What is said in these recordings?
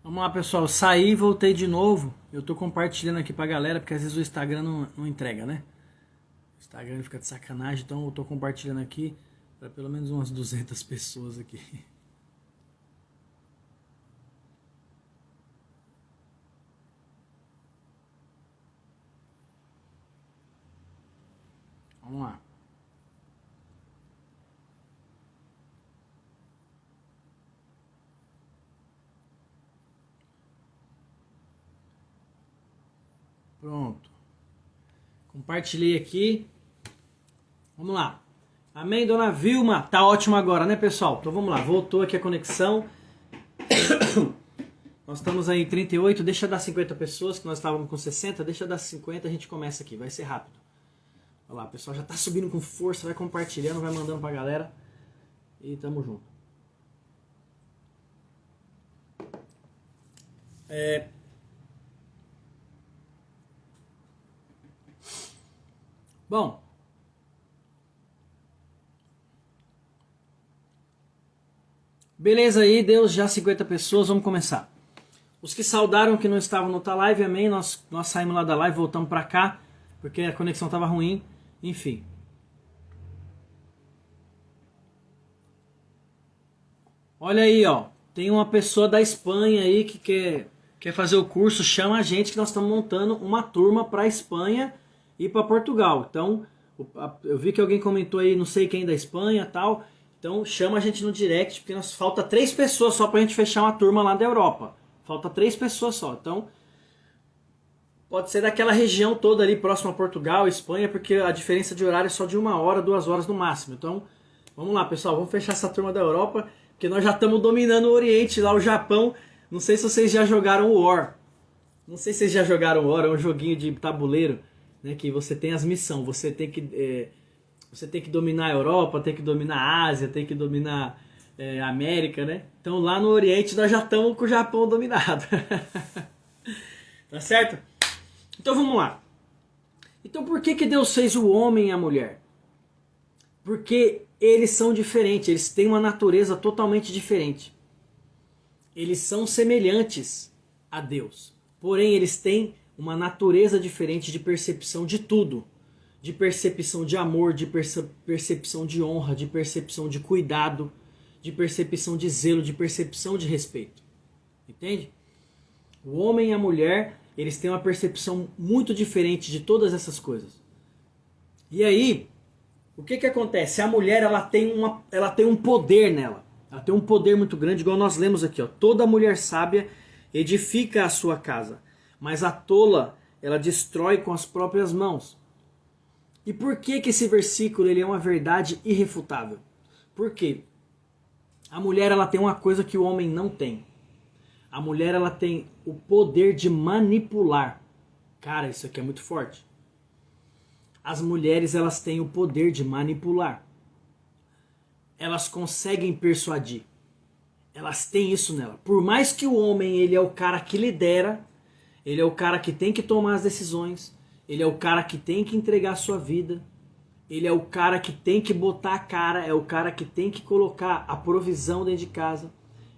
Vamos lá, pessoal. Saí e voltei de novo. Eu tô compartilhando aqui pra galera, porque às vezes o Instagram não entrega, né? O Instagram fica de sacanagem, então eu tô compartilhando aqui pra pelo menos umas 200 pessoas aqui. Vamos lá. Pronto. Compartilhei aqui. Vamos lá. Amém, dona Vilma? Tá ótimo agora, né, pessoal? Então vamos lá. Voltou aqui a conexão. Nós estamos aí em 38. Deixa dar 50 pessoas, que nós estávamos com 60. Deixa dar 50, a gente começa aqui. Vai ser rápido. Olha lá, o pessoal já tá subindo com força. Vai compartilhando, vai mandando pra galera. E tamo junto. Bom, beleza aí, deu já 50 pessoas, vamos começar. Os que saudaram que não estavam no live, amém, nós saímos lá da live, voltamos pra cá, porque a conexão tava ruim, enfim. Olha aí, ó, tem uma pessoa da Espanha aí que quer fazer o curso, chama a gente que nós estamos montando uma turma pra Espanha e para Portugal. Então, eu vi que alguém comentou aí, não sei quem da Espanha e tal. Então, chama a gente no direct, porque falta 3 pessoas só pra gente fechar uma turma lá da Europa. Falta 3 pessoas só. Então, pode ser daquela região toda ali, próxima a Portugal, Espanha, porque a diferença de horário é só de 1 hora, 2 horas no máximo. Então, vamos lá, pessoal, vamos fechar essa turma da Europa, porque nós já estamos dominando o Oriente, lá o Japão. Não sei se vocês já jogaram o War. Não sei se vocês já jogaram o War, é um joguinho de tabuleiro, né, que você tem as missões, você tem que dominar a Europa, tem que dominar a Ásia, tem que dominar a América, né? Então lá no Oriente nós já estamos com o Japão dominado. Tá certo? Então vamos lá. Então por que Deus fez o homem e a mulher? Porque eles são diferentes, eles têm uma natureza totalmente diferente. Eles são semelhantes a Deus, porém eles têm uma natureza diferente de percepção de tudo. De percepção de amor, de percepção de honra, de percepção de cuidado, de percepção de zelo, de percepção de respeito. Entende? O homem e a mulher, eles têm uma percepção muito diferente de todas essas coisas. E aí, o que acontece? A mulher, ela tem um poder nela. Ela tem um poder muito grande, igual nós lemos aqui, ó. Toda mulher sábia edifica a sua casa, mas a tola, ela destrói com as próprias mãos. E por que esse versículo ele é uma verdade irrefutável? Por quê? A mulher, ela tem uma coisa que o homem não tem. A mulher, ela tem o poder de manipular. Cara, isso aqui é muito forte. As mulheres, elas têm o poder de manipular. Elas conseguem persuadir. Elas têm isso nela. Por mais que o homem, ele é o cara que lidera, ele é o cara que tem que tomar as decisões, ele é o cara que tem que entregar a sua vida, ele é o cara que tem que botar a cara, é o cara que tem que colocar a provisão dentro de casa,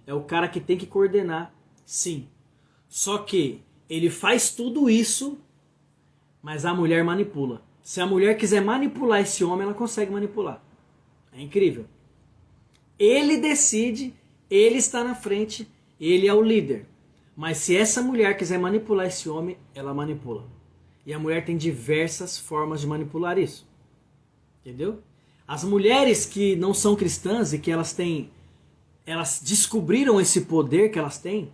é o cara que tem que coordenar, sim. Só que ele faz tudo isso, mas a mulher manipula. Se a mulher quiser manipular esse homem, ela consegue manipular. É incrível. Ele decide, ele está na frente, ele é o líder. Mas se essa mulher quiser manipular esse homem, ela manipula. E a mulher tem diversas formas de manipular isso. Entendeu? As mulheres que não são cristãs e que elas descobriram esse poder que elas têm,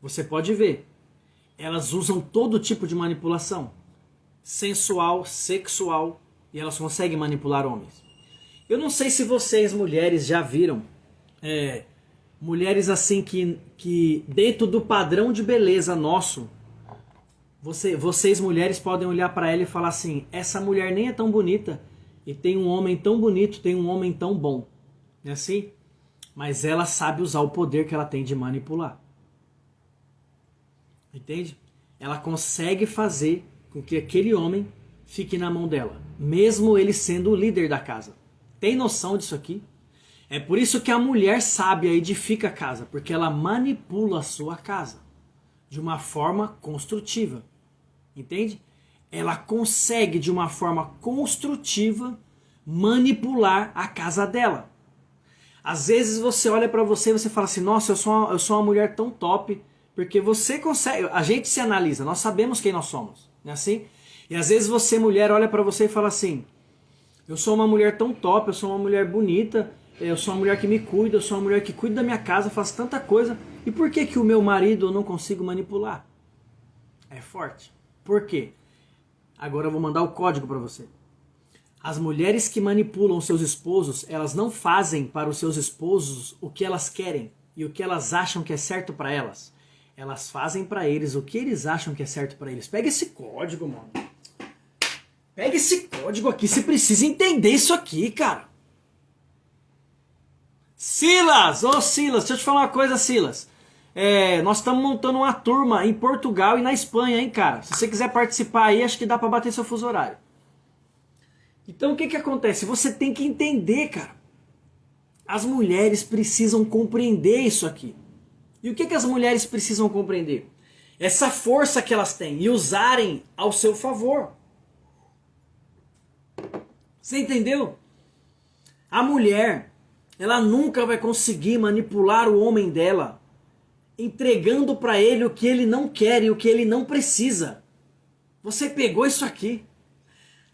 você pode ver. Elas usam todo tipo de manipulação. Sensual, sexual, e elas conseguem manipular homens. Eu não sei se vocês, mulheres, já viram mulheres assim que dentro do padrão de beleza nosso, vocês mulheres podem olhar para ela e falar assim, essa mulher nem é tão bonita e tem um homem tão bonito, tem um homem tão bom. Não é assim? Mas ela sabe usar o poder que ela tem de manipular. Entende? Ela consegue fazer com que aquele homem fique na mão dela, mesmo ele sendo o líder da casa. Tem noção disso aqui? É por isso que a mulher sábia edifica a casa, porque ela manipula a sua casa de uma forma construtiva. Entende? Ela consegue de uma forma construtiva manipular a casa dela. Às vezes você olha pra você e você fala assim, nossa, eu sou uma mulher tão top, porque você consegue, a gente se analisa, nós sabemos quem nós somos, não é assim? E às vezes você, mulher, olha pra você e fala assim, eu sou uma mulher tão top, eu sou uma mulher bonita, eu sou uma mulher que me cuida, eu sou uma mulher que cuida da minha casa, faz tanta coisa, e por que que o meu marido eu não consigo manipular? É forte. Por quê? Agora eu vou mandar o código pra você. As mulheres que manipulam seus esposos, elas não fazem para os seus esposos o que elas querem e o que elas acham que é certo para elas. Elas fazem para eles o que eles acham que é certo para eles. Pega esse código, mano. Pega esse código aqui, você precisa entender isso aqui, cara. Silas! Ô Silas, deixa eu te falar uma coisa, Silas. Nós estamos montando uma turma em Portugal e na Espanha, hein, cara. Se você quiser participar aí, acho que dá para bater seu fuso horário. Então o que acontece? Você tem que entender, cara. As mulheres precisam compreender isso aqui. E o que as mulheres precisam compreender? Essa força que elas têm e usarem ao seu favor. Você entendeu? A mulher, ela nunca vai conseguir manipular o homem dela, entregando para ele o que ele não quer e o que ele não precisa. Você pegou isso aqui.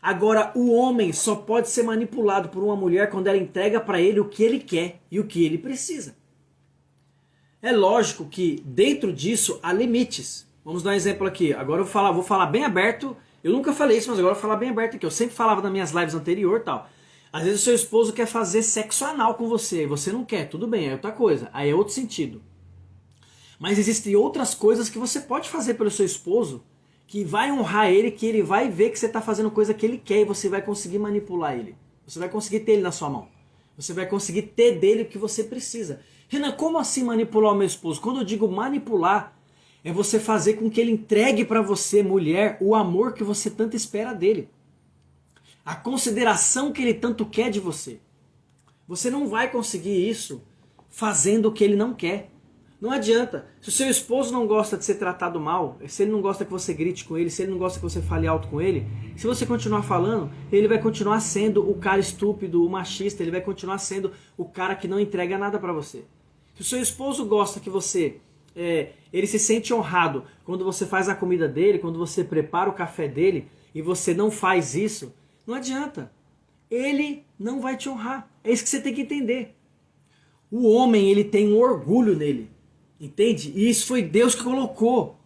Agora, o homem só pode ser manipulado por uma mulher quando ela entrega para ele o que ele quer e o que ele precisa. É lógico que dentro disso há limites. Vamos dar um exemplo aqui. Agora eu vou falar bem aberto. Eu nunca falei isso, mas agora eu vou falar bem aberto aqui. Eu sempre falava nas minhas lives anteriores e tal. Às vezes o seu esposo quer fazer sexo anal com você e você não quer. Tudo bem, é outra coisa. Aí é outro sentido. Mas existem outras coisas que você pode fazer pelo seu esposo que vai honrar ele, que ele vai ver que você está fazendo coisa que ele quer e você vai conseguir manipular ele. Você vai conseguir ter ele na sua mão. Você vai conseguir ter dele o que você precisa. Renan, como assim manipular o meu esposo? Quando eu digo manipular, é você fazer com que ele entregue para você, mulher, o amor que você tanto espera dele. A consideração que ele tanto quer de você. Você não vai conseguir isso fazendo o que ele não quer. Não adianta. Se o seu esposo não gosta de ser tratado mal, se ele não gosta que você grite com ele, se ele não gosta que você fale alto com ele, se você continuar falando, ele vai continuar sendo o cara estúpido, o machista, ele vai continuar sendo o cara que não entrega nada pra você. Se o seu esposo gosta que você... ele se sente honrado quando você faz a comida dele, quando você prepara o café dele, e você não faz isso, não adianta. Ele não vai te honrar. É isso que você tem que entender. O homem, ele tem um orgulho nele. Entende? E isso foi Deus que colocou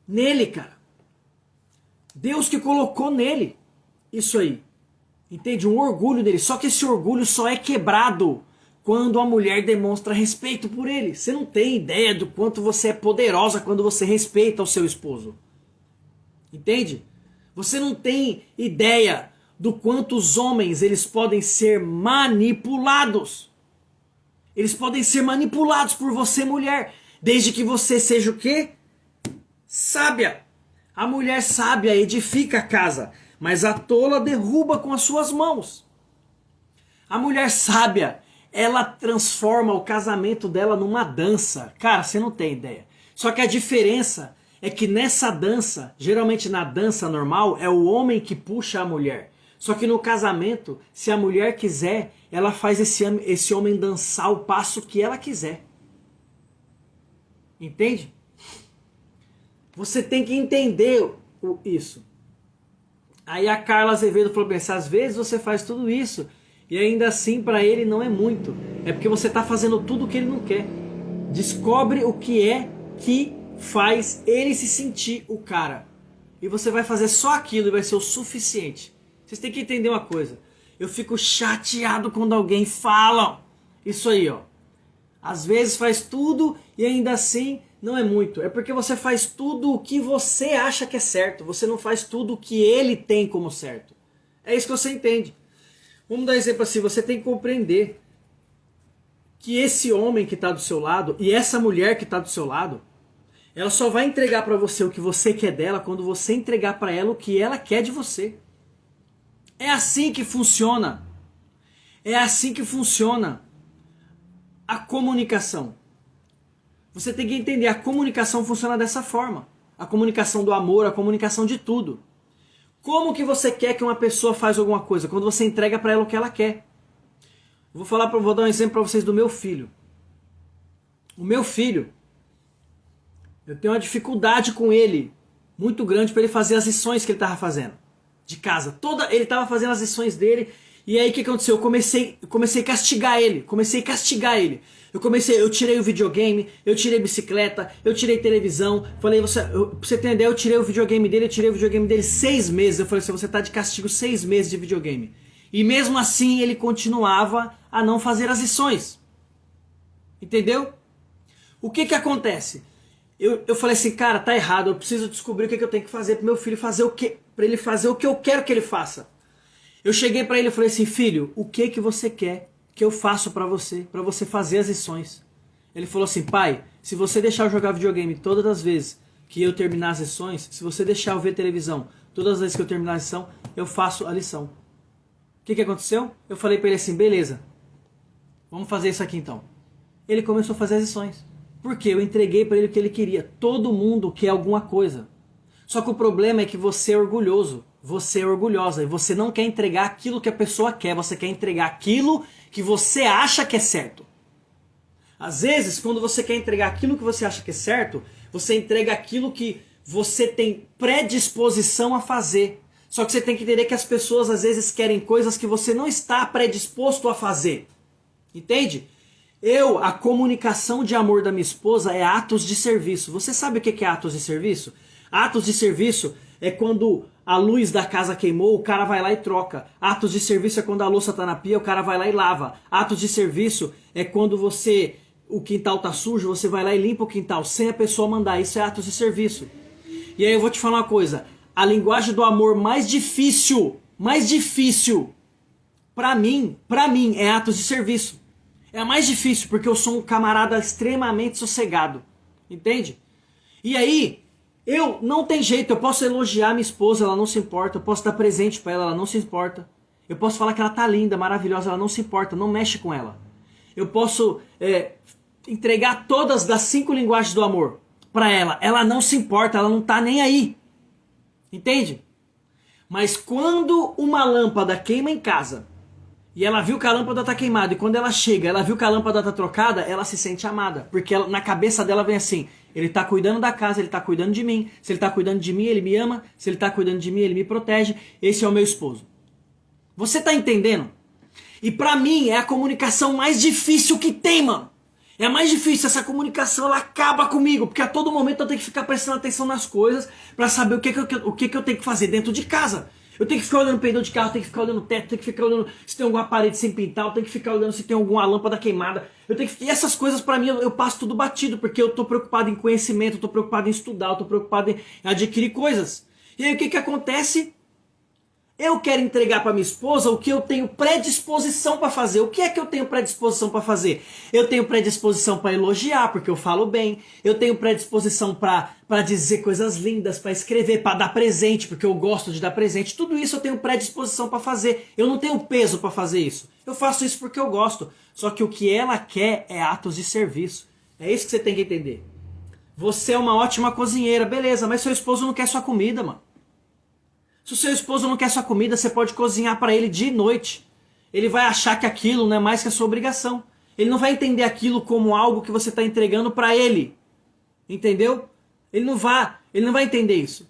nele, cara. Deus que colocou nele isso aí. Entende? Um orgulho nele. Só que esse orgulho só é quebrado quando a mulher demonstra respeito por ele. Você não tem ideia do quanto você é poderosa quando você respeita o seu esposo. Entende? Você não tem ideia do quanto os homens eles podem ser manipulados. Eles podem ser manipulados por você, mulher, desde que você seja o quê? Sábia. A mulher sábia edifica a casa, mas a tola derruba com as suas mãos. A mulher sábia, ela transforma o casamento dela numa dança. Cara, você não tem ideia. Só que a diferença é que nessa dança, geralmente na dança normal, é o homem que puxa a mulher. Só que no casamento, se a mulher quiser, ela faz esse homem dançar o passo que ela quiser. Entende? Você tem que entender isso. Aí a Carla Azevedo falou bem, às vezes você faz tudo isso e ainda assim para ele não é muito. É porque você está fazendo tudo o que ele não quer. Descobre o que é que faz ele se sentir o cara. E você vai fazer só aquilo e vai ser o suficiente. Vocês têm que entender uma coisa. Eu fico chateado quando alguém fala isso aí, ó. Às vezes faz tudo e ainda assim não é muito. É porque você faz tudo o que você acha que é certo. Você não faz tudo o que ele tem como certo. É isso que você entende. Vamos dar um exemplo assim. Você tem que compreender que esse homem que está do seu lado e essa mulher que está do seu lado, ela só vai entregar para você o que você quer dela quando você entregar para ela o que ela quer de você. É assim que funciona. É assim que funciona. a comunicação. Você tem que entender, a comunicação funciona dessa forma. A comunicação do amor, a comunicação de tudo. Como que você quer que uma pessoa faça alguma coisa? Quando você entrega para ela o que ela quer. Vou dar um exemplo para vocês do meu filho. O meu filho, eu tenho uma dificuldade com ele muito grande para ele fazer as lições que ele estava fazendo de casa. Ele estava fazendo as lições dele. E aí o que aconteceu? Eu comecei a castigar ele. Eu tirei o videogame, eu tirei bicicleta, eu tirei televisão. Falei, pra você entender, eu tirei o videogame dele 6 meses. Eu falei assim, você tá de castigo 6 meses de videogame. E mesmo assim ele continuava a não fazer as lições. Entendeu? O que acontece? Eu falei assim, cara, tá errado, eu preciso descobrir o que eu tenho que fazer pro meu filho fazer o que, pra ele fazer o que eu quero que ele faça. Eu cheguei pra ele e falei assim, filho, o que você quer que eu faço pra você fazer as lições? Ele falou assim, pai, se você deixar eu jogar videogame todas as vezes que eu terminar as lições, se você deixar eu ver televisão todas as vezes que eu terminar a lição, eu faço a lição. O que aconteceu? Eu falei pra ele assim, beleza, vamos fazer isso aqui então. Ele começou a fazer as lições. Porque eu entreguei pra ele o que ele queria. Todo mundo quer alguma coisa. Só que o problema é que você é orgulhoso. Você é orgulhosa. E você não quer entregar aquilo que a pessoa quer. Você quer entregar aquilo que você acha que é certo. Às vezes, quando você quer entregar aquilo que você acha que é certo, você entrega aquilo que você tem predisposição a fazer. Só que você tem que entender que as pessoas às vezes querem coisas que você não está predisposto a fazer. Entende? A comunicação de amor da minha esposa é atos de serviço. Você sabe o que é atos de serviço? Atos de serviço é quando a luz da casa queimou, o cara vai lá e troca. Atos de serviço é quando a louça tá na pia, o cara vai lá e lava. Atos de serviço é quando o quintal tá sujo, você vai lá e limpa o quintal, sem a pessoa mandar. Isso é atos de serviço. E aí eu vou te falar uma coisa. A linguagem do amor mais difícil, pra mim, é atos de serviço. É a mais difícil, porque eu sou um camarada extremamente sossegado. Entende? E aí, não tem jeito, eu posso elogiar minha esposa, ela não se importa. Eu posso dar presente pra ela não se importa. Eu posso falar que ela tá linda, maravilhosa, ela não se importa, não mexe com ela. Eu posso entregar todas das 5 linguagens do amor pra ela não se importa, ela não tá nem aí. Entende? Mas quando uma lâmpada queima em casa, e ela viu que a lâmpada tá queimada, e quando ela chega, ela viu que a lâmpada tá trocada, ela se sente amada. Porque na cabeça dela vem assim, ele tá cuidando da casa, ele tá cuidando de mim. Se ele tá cuidando de mim, ele me ama. Se ele tá cuidando de mim, ele me protege. Esse é o meu esposo. Você tá entendendo? E pra mim, é a comunicação mais difícil que tem, mano. É a mais difícil, essa comunicação, ela acaba comigo. Porque a todo momento eu tenho que ficar prestando atenção nas coisas pra saber o que eu tenho que fazer dentro de casa. Eu tenho que ficar olhando o pneu de carro, eu tenho que ficar olhando o teto, eu tenho que ficar olhando se tem alguma parede sem pintar, eu tenho que ficar olhando se tem alguma lâmpada queimada. E essas coisas pra mim eu passo tudo batido, porque eu tô preocupado em conhecimento, eu tô preocupado em estudar, eu tô preocupado em adquirir coisas. E aí o que acontece? Eu quero entregar para minha esposa o que eu tenho predisposição para fazer. O que é que eu tenho predisposição para fazer? Eu tenho predisposição para elogiar, porque eu falo bem. Eu tenho predisposição para dizer coisas lindas, para escrever, para dar presente, porque eu gosto de dar presente. Tudo isso eu tenho predisposição para fazer. Eu não tenho peso para fazer isso. Eu faço isso porque eu gosto. Só que o que ela quer é atos de serviço. É isso que você tem que entender. Você é uma ótima cozinheira, beleza, mas seu esposo não quer sua comida, mano. Se o seu esposo não quer sua comida, você pode cozinhar para ele dia e noite. Ele vai achar que aquilo não é mais que a sua obrigação. Ele não vai entender aquilo como algo que você está entregando para ele. Entendeu? Ele não vai entender isso.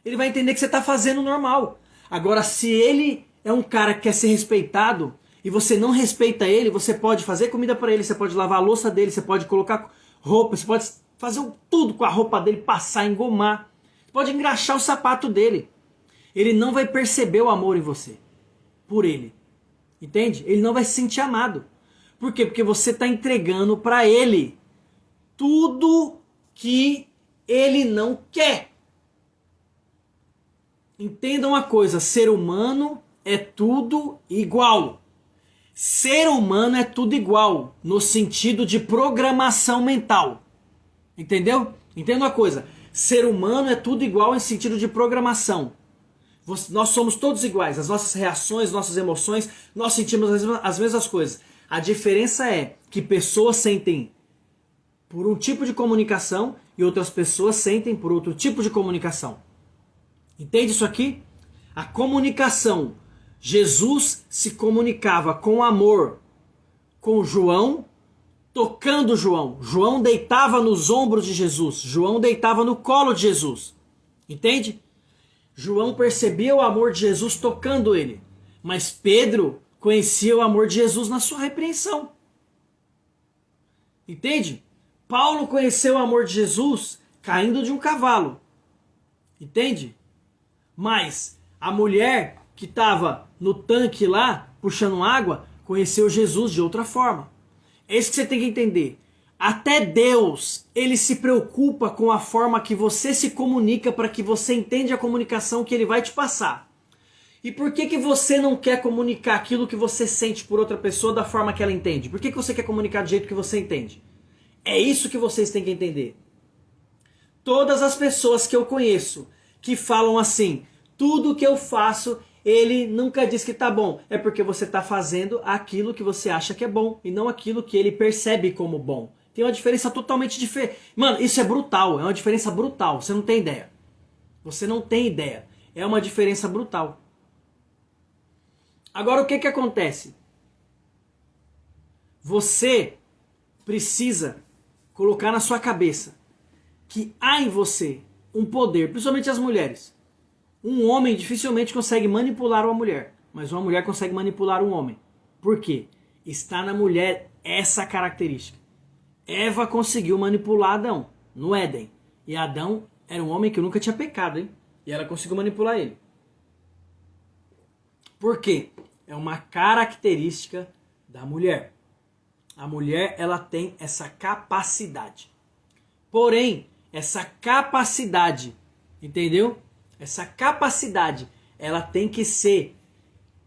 Ele vai entender que você está fazendo normal. Agora, se ele é um cara que quer ser respeitado e você não respeita ele, você pode fazer comida para ele, você pode lavar a louça dele, você pode colocar roupa, você pode fazer tudo com a roupa dele, passar, engomar. Você pode engraxar o sapato dele. Ele não vai perceber o amor em você. Por ele. Entende? Ele não vai se sentir amado. Por quê? Porque você está entregando para ele tudo que ele não quer. Entenda uma coisa. Ser humano é tudo igual. Ser humano é tudo igual. No sentido de programação mental. Entendeu? Entenda uma coisa. Ser humano é tudo igual em sentido de programação. Nós somos todos iguais, as nossas reações, nossas emoções, nós sentimos as mesmas coisas. A diferença é que pessoas sentem por um tipo de comunicação e outras pessoas sentem por outro tipo de comunicação. Entende isso aqui? A comunicação. Jesus se comunicava com amor com João, tocando João. João deitava nos ombros de Jesus. João deitava no colo de Jesus. Entende? João percebia o amor de Jesus tocando ele. Mas Pedro conhecia o amor de Jesus na sua repreensão. Entende? Paulo conheceu o amor de Jesus caindo de um cavalo. Entende? Mas a mulher que estava no tanque lá, puxando água, conheceu Jesus de outra forma. É isso que você tem que entender. Até Deus, ele se preocupa com a forma que você se comunica para que você entenda a comunicação que ele vai te passar. E por que você não quer comunicar aquilo que você sente por outra pessoa da forma que ela entende? Por que você quer comunicar do jeito que você entende? É isso que vocês têm que entender. Todas as pessoas que eu conheço que falam assim, tudo que eu faço, ele nunca diz que tá bom. É porque você tá fazendo aquilo que você acha que é bom e não aquilo que ele percebe como bom. Tem uma diferença totalmente diferente. Mano, isso é brutal, é uma diferença brutal, você não tem ideia. Você não tem ideia. É uma diferença brutal. Agora o que acontece? Você precisa colocar na sua cabeça que há em você um poder, principalmente as mulheres. Um homem dificilmente consegue manipular uma mulher, mas uma mulher consegue manipular um homem. Por quê? Está na mulher essa característica. Eva conseguiu manipular Adão no Éden. E Adão era um homem que nunca tinha pecado, hein? E ela conseguiu manipular ele. Por quê? É uma característica da mulher. A mulher, ela tem essa capacidade. Porém, essa capacidade, entendeu? Essa capacidade, ela tem que ser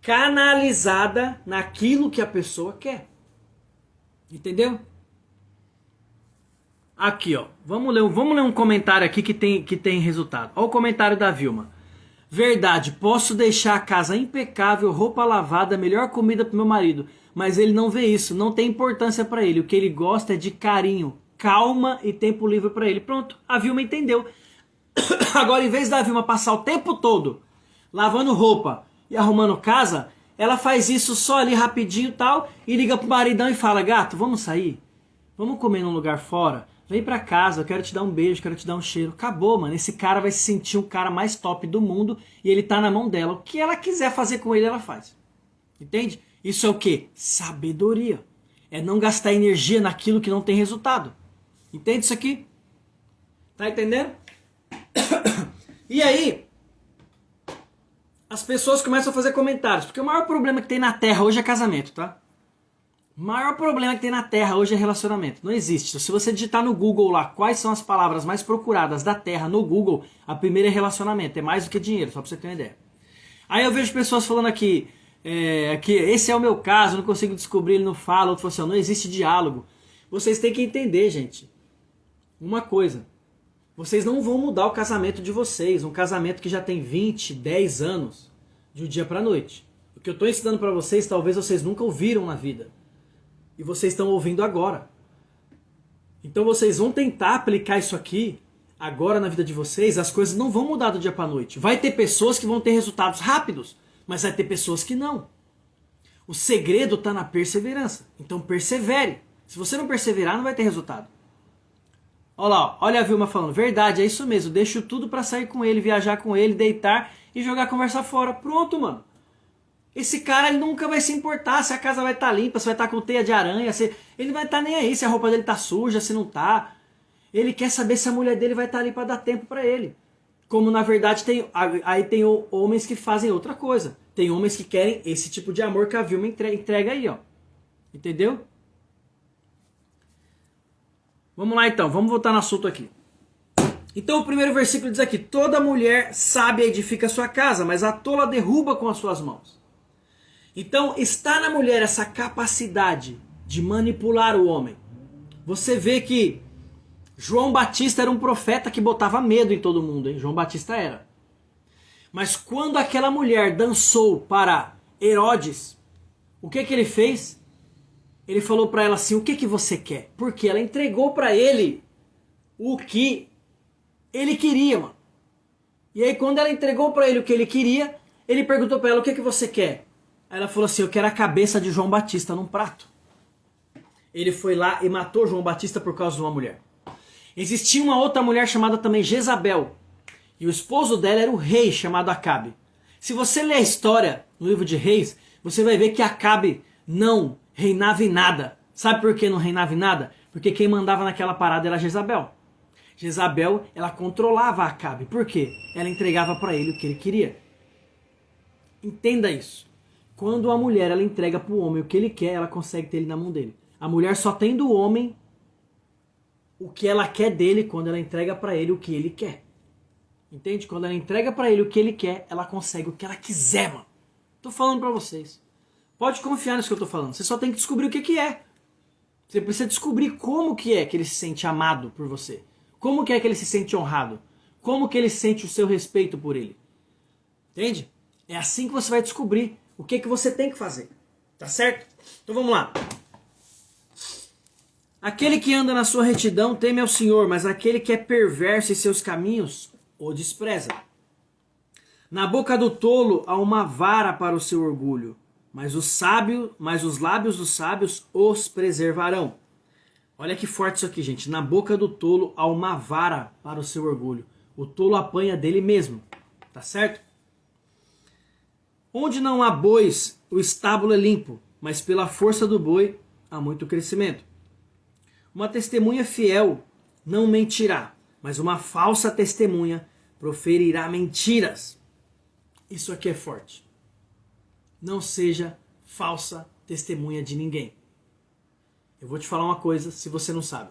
canalizada naquilo que a pessoa quer. Entendeu? Aqui, ó. Vamos ler um comentário aqui que tem resultado. Olha o comentário da Vilma. Verdade, posso deixar a casa impecável, roupa lavada, melhor comida pro meu marido, mas ele não vê isso, não tem importância para ele. O que ele gosta é de carinho, calma e tempo livre para ele. Pronto, a Vilma entendeu. Agora, em vez da Vilma passar o tempo todo lavando roupa e arrumando casa, ela faz isso só ali rapidinho e tal, e liga pro maridão e fala, gato, vamos sair? Vamos comer num lugar fora? Vem pra casa, eu quero te dar um beijo, quero te dar um cheiro. Acabou, mano. Esse cara vai se sentir o cara mais top do mundo e ele tá na mão dela. O que ela quiser fazer com ele, ela faz. Entende? Isso é o quê? Sabedoria. É não gastar energia naquilo que não tem resultado. Entende isso aqui? Tá entendendo? E aí, as pessoas começam a fazer comentários. Porque o maior problema que tem na Terra hoje é casamento, tá? O maior problema que tem na Terra hoje é relacionamento. Não existe. Se você digitar no Google lá quais são as palavras mais procuradas da Terra no Google, a primeira é relacionamento. É mais do que dinheiro, só pra você ter uma ideia. Aí eu vejo pessoas falando aqui, que esse é o meu caso, eu não consigo descobrir, ele não fala. Outro fala assim, não existe diálogo. Vocês têm que entender, gente, uma coisa. Vocês não vão mudar o casamento de vocês. Um casamento que já tem 20, 10 anos, de um dia pra noite. O que eu tô ensinando pra vocês, talvez vocês nunca ouviram na vida. E vocês estão ouvindo agora. Então vocês vão tentar aplicar isso aqui agora na vida de vocês. As coisas não vão mudar do dia para a noite. Vai ter pessoas que vão ter resultados rápidos, mas vai ter pessoas que não. O segredo está na perseverança. Então persevere. Se você não perseverar, não vai ter resultado. Olha lá, olha a Vilma falando. Verdade, é isso mesmo. Deixo tudo para sair com ele, viajar com ele, deitar e jogar a conversa fora. Pronto, mano. Esse cara, ele nunca vai se importar se a casa vai estar limpa, se vai estar com teia de aranha, ele não vai estar nem aí se a roupa dele tá suja, se não tá. Ele quer saber se a mulher dele vai estar ali para dar tempo para ele. Como na verdade aí tem homens que fazem outra coisa. Tem homens que querem esse tipo de amor que a Vilma entrega aí, ó. Entendeu? Vamos lá então, vamos voltar no assunto aqui. Então o primeiro versículo diz aqui, toda mulher sábia edifica sua casa, mas a tola derruba com as suas mãos. Então, está na mulher essa capacidade de manipular o homem. Você vê que João Batista era um profeta que botava medo em todo mundo, hein? João Batista era. Mas quando aquela mulher dançou para Herodes, o que ele fez? Ele falou para ela assim, o que você quer? Porque ela entregou para ele o que ele queria, mano. E aí quando ela entregou para ele o que ele queria, ele perguntou para ela, o que você quer? Aí ela falou assim, eu quero a cabeça de João Batista num prato. Ele foi lá e matou João Batista por causa de uma mulher. Existia uma outra mulher chamada também Jezabel. E o esposo dela era o rei chamado Acabe. Se você ler a história no livro de Reis, você vai ver que Acabe não reinava em nada. Sabe por que não reinava em nada? Porque quem mandava naquela parada era Jezabel. Jezabel, ela controlava Acabe. Por quê? Ela entregava para ele o que ele queria. Entenda isso. Quando a mulher ela entrega para o homem o que ele quer, ela consegue ter ele na mão dele. A mulher só tem do homem o que ela quer dele quando ela entrega para ele o que ele quer. Entende? Quando ela entrega para ele o que ele quer, ela consegue o que ela quiser, mano. Tô falando para vocês. Pode confiar nisso que eu tô falando. Você só tem que descobrir o que é. Você precisa descobrir como que é que ele se sente amado por você. Como que é que ele se sente honrado. Como que ele sente o seu respeito por ele. Entende? É assim que você vai descobrir o que você tem que fazer. Tá certo? Então vamos lá. Aquele que anda na sua retidão teme ao Senhor, mas aquele que é perverso em seus caminhos o despreza. Na boca do tolo há uma vara para o seu orgulho, mas os lábios dos sábios os preservarão. Olha que forte isso aqui, gente. Na boca do tolo há uma vara para o seu orgulho. O tolo apanha dele mesmo. Tá certo? Onde não há bois, o estábulo é limpo, mas pela força do boi há muito crescimento. Uma testemunha fiel não mentirá, mas uma falsa testemunha proferirá mentiras. Isso aqui é forte. Não seja falsa testemunha de ninguém. Eu vou te falar uma coisa, se você não sabe.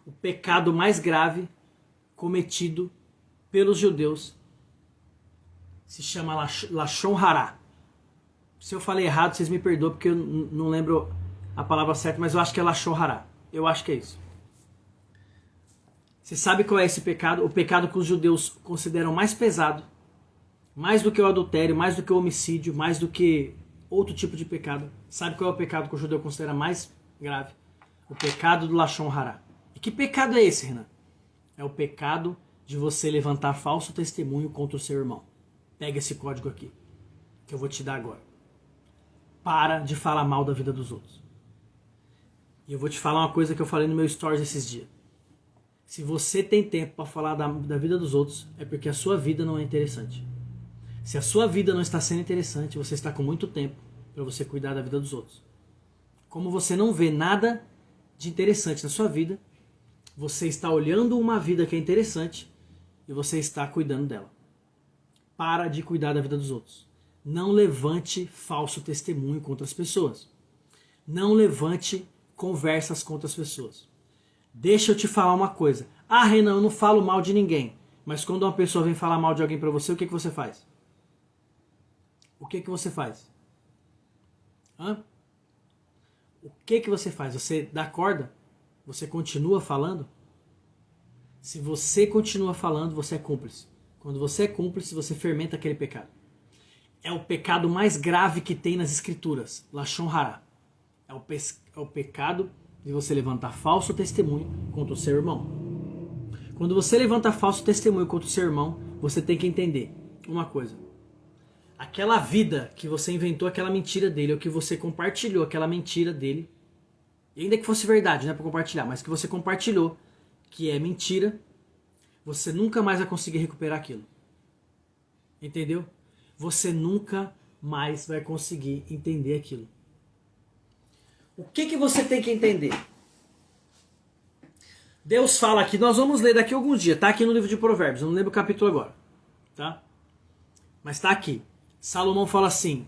O pecado mais grave cometido pelos judeus se chama Lashon Hará. Se eu falei errado, vocês me perdoam, porque eu não lembro a palavra certa, mas eu acho que é Lashon Hará. Eu acho que é isso. Você sabe qual é esse pecado? O pecado que os judeus consideram mais pesado, mais do que o adultério, mais do que o homicídio, mais do que outro tipo de pecado. Sabe qual é o pecado que o judeu considera mais grave? O pecado do Lashon Hará. E que pecado é esse, Renan? É o pecado de você levantar falso testemunho contra o seu irmão. Pega esse código aqui, que eu vou te dar agora. Para de falar mal da vida dos outros. E eu vou te falar uma coisa que eu falei no meu stories esses dias. Se você tem tempo para falar da vida dos outros, é porque a sua vida não é interessante. Se a sua vida não está sendo interessante, você está com muito tempo para você cuidar da vida dos outros. Como você não vê nada de interessante na sua vida, você está olhando uma vida que é interessante e você está cuidando dela. Para de cuidar da vida dos outros. Não levante falso testemunho contra as pessoas. Não levante conversas contra as pessoas. Deixa eu te falar uma coisa. Ah, Renan, eu não falo mal de ninguém. Mas quando uma pessoa vem falar mal de alguém pra você, o que você faz? O que você faz? Hã? O que você faz? Você dá corda? Você continua falando? Se você continua falando, você é cúmplice. Quando você é cúmplice, você fermenta aquele pecado. É o pecado mais grave que tem nas escrituras. Lashon Hará. É o pecado de você levantar falso testemunho contra o seu irmão. Quando você levanta falso testemunho contra o seu irmão, você tem que entender uma coisa. Aquela vida que você inventou, aquela mentira dele, ou que você compartilhou aquela mentira dele, e ainda que fosse verdade, não é para compartilhar, mas que você compartilhou, que é mentira, você nunca mais vai conseguir recuperar aquilo. Entendeu? Você nunca mais vai conseguir entender aquilo. O que você tem que entender? Deus fala aqui, nós vamos ler daqui a alguns dias, tá aqui no livro de Provérbios, eu não lembro o capítulo agora, tá? Mas tá aqui. Salomão fala assim,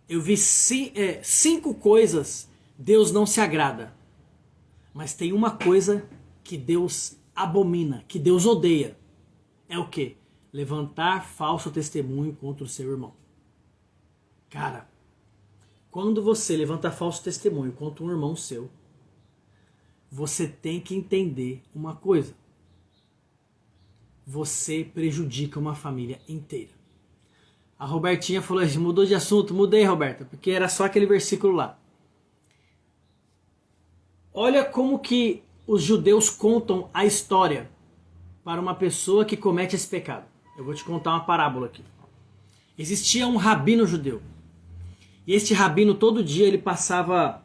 eu vi 5 coisas Deus não se agrada, mas tem uma coisa que Deus abomina, que Deus odeia. É o quê? Levantar falso testemunho contra o seu irmão. Cara, quando você levanta falso testemunho contra um irmão seu, você tem que entender uma coisa. Você prejudica uma família inteira. A Robertinha falou, mudou de assunto. Mudei, Roberta, porque era só aquele versículo lá. Olha como que os judeus contam a história para uma pessoa que comete esse pecado. Eu vou te contar uma parábola aqui. Existia um rabino judeu. E este rabino todo dia ele passava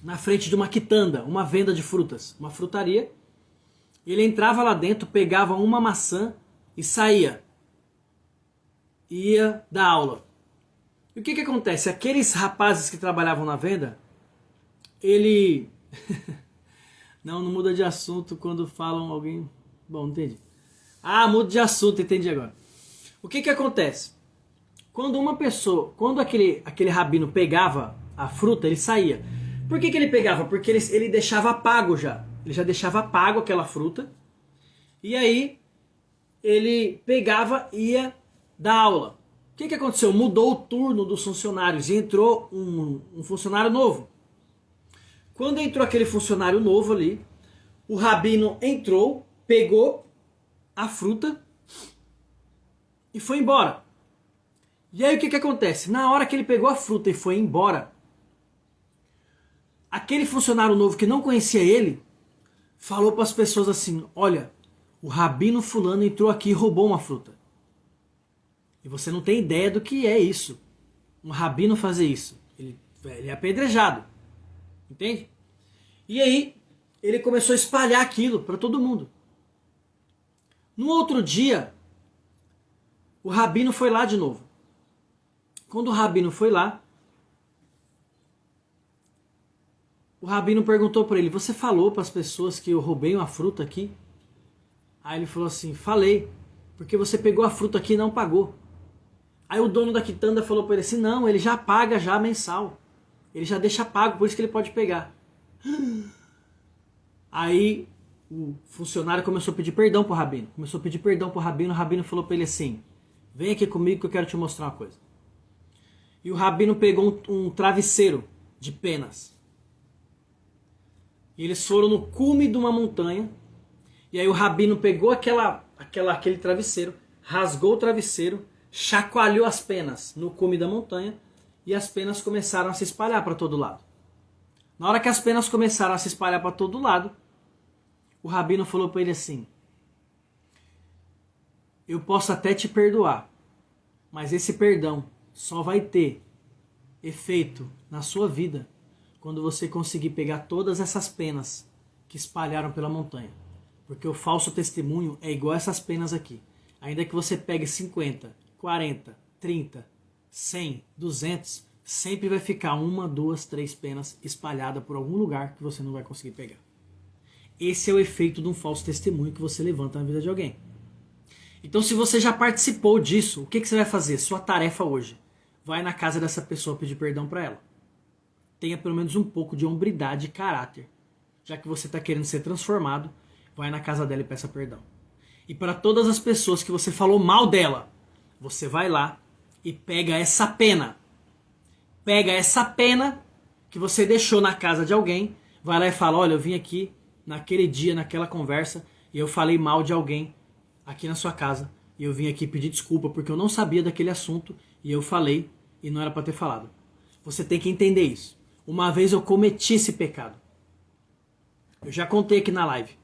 na frente de uma quitanda, uma venda de frutas, uma frutaria. Ele entrava lá dentro, pegava uma maçã e saía. Ia dar aula. E o que acontece? Aqueles rapazes que trabalhavam na venda, ele... não muda de assunto quando falam alguém... Bom, entendi. Ah, muda de assunto, entendi agora. O que acontece? Quando aquele rabino pegava a fruta, ele saía. Por que ele pegava? Porque ele deixava pago já. Ele já deixava pago aquela fruta. E aí, ele pegava e ia dar aula. O que aconteceu? Mudou o turno dos funcionários e entrou um funcionário novo. Quando entrou aquele funcionário novo ali, o rabino entrou, pegou a fruta e foi embora. E aí o que acontece? Na hora que ele pegou a fruta e foi embora, aquele funcionário novo que não conhecia ele, falou para as pessoas assim, olha, o rabino fulano entrou aqui e roubou uma fruta. E você não tem ideia do que é isso. Um rabino fazer isso. Ele é apedrejado. Entende? E aí, ele começou a espalhar aquilo para todo mundo. No outro dia, o rabino foi lá de novo. Quando o rabino foi lá, o rabino perguntou para ele, você falou para as pessoas que eu roubei uma fruta aqui? Aí ele falou assim, falei, porque você pegou a fruta aqui e não pagou. Aí o dono da quitanda falou para ele assim, não, ele já paga já mensal. Ele já deixa pago, por isso que ele pode pegar. Aí o funcionário começou a pedir perdão pro rabino. O rabino falou para ele assim, vem aqui comigo que eu quero te mostrar uma coisa. E o rabino pegou um travesseiro de penas. E eles foram no cume de uma montanha. E aí o rabino pegou aquele travesseiro, rasgou o travesseiro, chacoalhou as penas no cume da montanha e as penas começaram a se espalhar para todo lado. Na hora que as penas começaram a se espalhar para todo lado, o rabino falou para ele assim, eu posso até te perdoar, mas esse perdão só vai ter efeito na sua vida quando você conseguir pegar todas essas penas que espalharam pela montanha. Porque o falso testemunho é igual a essas penas aqui. Ainda que você pegue 50, 40, 30, 100, 200, sempre vai ficar 1, 2, 3 penas espalhadas por algum lugar que você não vai conseguir pegar. Esse é o efeito de um falso testemunho que você levanta na vida de alguém. Então se você já participou disso, o que você vai fazer? Sua tarefa hoje. Vai na casa dessa pessoa pedir perdão para ela. Tenha pelo menos um pouco de hombridade e caráter. Já que você está querendo ser transformado, vai na casa dela e peça perdão. E para todas as pessoas que você falou mal dela, você vai lá e pega essa pena. Pega essa pena que você deixou na casa de alguém, vai lá e fala, olha, eu vim aqui naquele dia, naquela conversa, e eu falei mal de alguém aqui na sua casa, e eu vim aqui pedir desculpa porque eu não sabia daquele assunto, e eu falei, e não era para ter falado. Você tem que entender isso. Uma vez eu cometi esse pecado. Eu já contei aqui na live.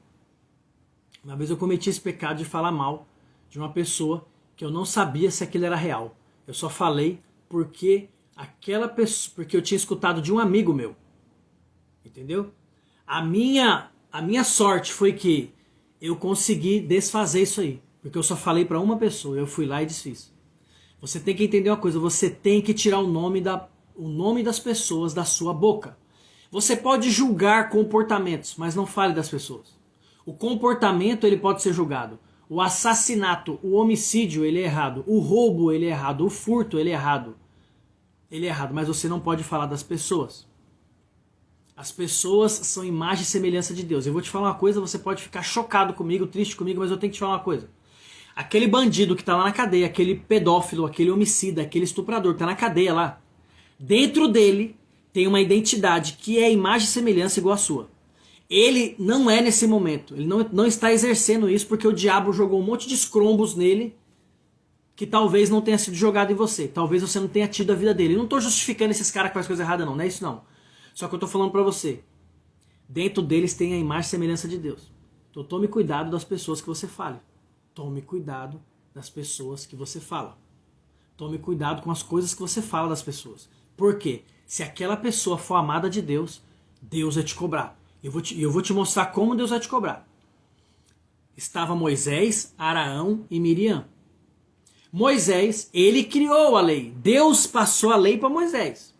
Uma vez eu cometi esse pecado de falar mal de uma pessoa que eu não sabia se aquilo era real. Eu só falei porque eu tinha escutado de um amigo meu. Entendeu? A minha sorte foi que eu consegui desfazer isso aí. Porque eu só falei para uma pessoa, eu fui lá e desfiz. Você tem que entender uma coisa, você tem que tirar o nome das pessoas da sua boca. Você pode julgar comportamentos, mas não fale das pessoas. O comportamento ele pode ser julgado. O assassinato, o homicídio, ele é errado. O roubo, ele é errado. O furto, ele é errado. Ele é errado, mas você não pode falar das pessoas. As pessoas são imagem e semelhança de Deus. Eu vou te falar uma coisa, você pode ficar chocado comigo, triste comigo, mas eu tenho que te falar uma coisa. Aquele bandido que está lá na cadeia, aquele pedófilo, aquele homicida, aquele estuprador que está na cadeia lá, dentro dele tem uma identidade que é imagem e semelhança igual a sua. Ele não é nesse momento, ele não está exercendo isso porque o diabo jogou um monte de escrombos nele que talvez não tenha sido jogado em você. Talvez você não tenha tido a vida dele. Eu não estou justificando esses caras que fazem coisa errada não é isso não. Só que eu estou falando para você. Dentro deles tem a imagem e semelhança de Deus. Então tome cuidado das pessoas que você fale. Tome cuidado das pessoas que você fala. Tome cuidado com as coisas que você fala das pessoas. Por quê? Se aquela pessoa for amada de Deus, Deus vai te cobrar. Eu vou te mostrar como Deus vai te cobrar. Estava Moisés, Araão e Miriam. Moisés, ele criou a lei. Deus passou a lei para Moisés.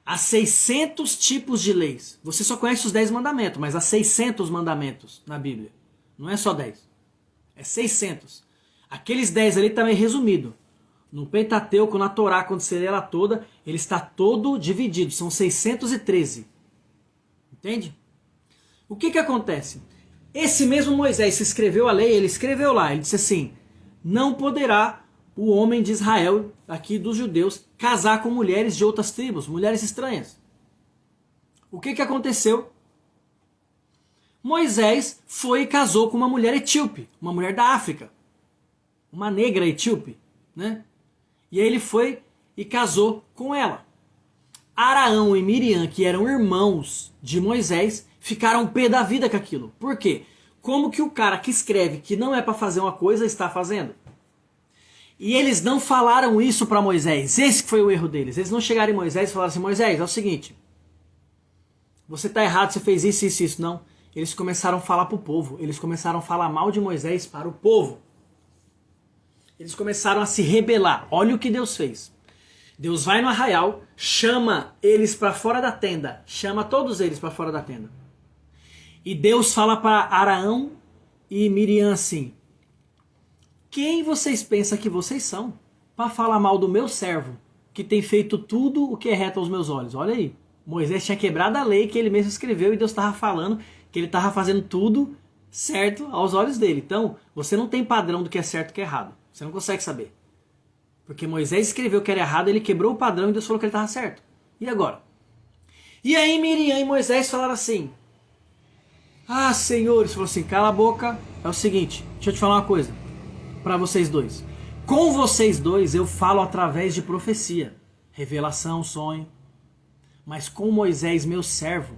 Há 600 tipos de leis. Você só conhece os 10 mandamentos, mas há 600 mandamentos na Bíblia. Não é só 10. É 600. Aqueles 10 ali também resumido. No Pentateuco, na Torá, quando você lê ela toda, ele está todo dividido. São 613. Entende? O que acontece? Esse mesmo Moisés que escreveu a lei, ele escreveu lá. Ele disse assim: não poderá o homem de Israel, aqui dos judeus, casar com mulheres de outras tribos, mulheres estranhas. O que aconteceu? Moisés foi e casou com uma mulher etíope, uma mulher da África, uma negra etíope, né? E aí ele foi e casou com ela. Araão e Miriam, que eram irmãos de Moisés, ficaram pé da vida com aquilo. Por quê? Como que o cara que escreve que não é para fazer uma coisa está fazendo? E eles não falaram isso para Moisés. Esse foi o erro deles. Eles não chegaram em Moisés e falaram assim: Moisés, é o seguinte, você está errado, você fez isso, isso, isso. Não. Eles começaram a falar para o povo. Eles começaram a falar mal de Moisés para o povo. Eles começaram a se rebelar. Olha o que Deus fez. Deus vai no arraial, chama eles para fora da tenda. Chama todos eles para fora da tenda. E Deus fala para Araão e Miriam assim: quem vocês pensam que vocês são para falar mal do meu servo, que tem feito tudo o que é reto aos meus olhos? Olha aí. Moisés tinha quebrado a lei que ele mesmo escreveu e Deus estava falando que ele estava fazendo tudo certo aos olhos dele. Então, você não tem padrão do que é certo e o que é errado. Você não consegue saber. Porque Moisés escreveu que era errado, ele quebrou o padrão e Deus falou que ele estava certo. E agora? E aí Miriam e Moisés falaram assim: ah, Senhor, ele falou assim: cala a boca, é o seguinte, deixa eu te falar uma coisa para vocês dois. Com vocês dois eu falo através de profecia, revelação, sonho. Mas com Moisés, meu servo,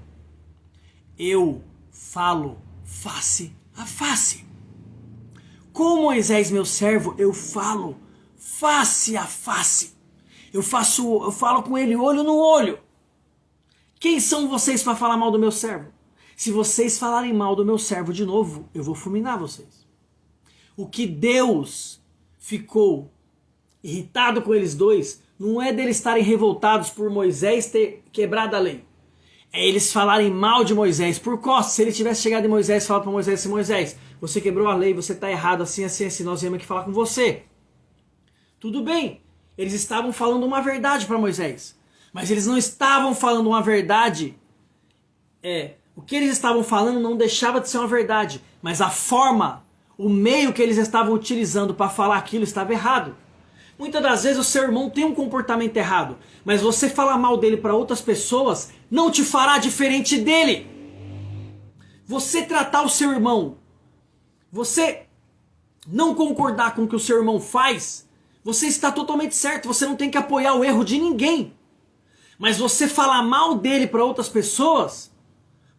eu falo face a face. Com Moisés, meu servo, eu falo face a face. Eu falo com ele olho no olho. Quem são vocês para falar mal do meu servo? Se vocês falarem mal do meu servo de novo, eu vou fulminar vocês. O que Deus ficou irritado com eles dois não é deles estarem revoltados por Moisés ter quebrado a lei. É eles falarem mal de Moisés por costas. Se ele tivesse chegado em Moisés e falado para Moisés assim: Moisés, você quebrou a lei, você está errado, assim, assim, assim, nós viemos aqui falar com você. Tudo bem, eles estavam falando uma verdade para Moisés. Mas eles não estavam falando uma verdade. O que eles estavam falando não deixava de ser uma verdade. Mas a forma, o meio que eles estavam utilizando para falar aquilo estava errado. Muitas das vezes o seu irmão tem um comportamento errado, mas você falar mal dele para outras pessoas não te fará diferente dele. Você tratar o seu irmão, você não concordar com o que o seu irmão faz, você está totalmente certo, você não tem que apoiar o erro de ninguém. Mas você falar mal dele para outras pessoas,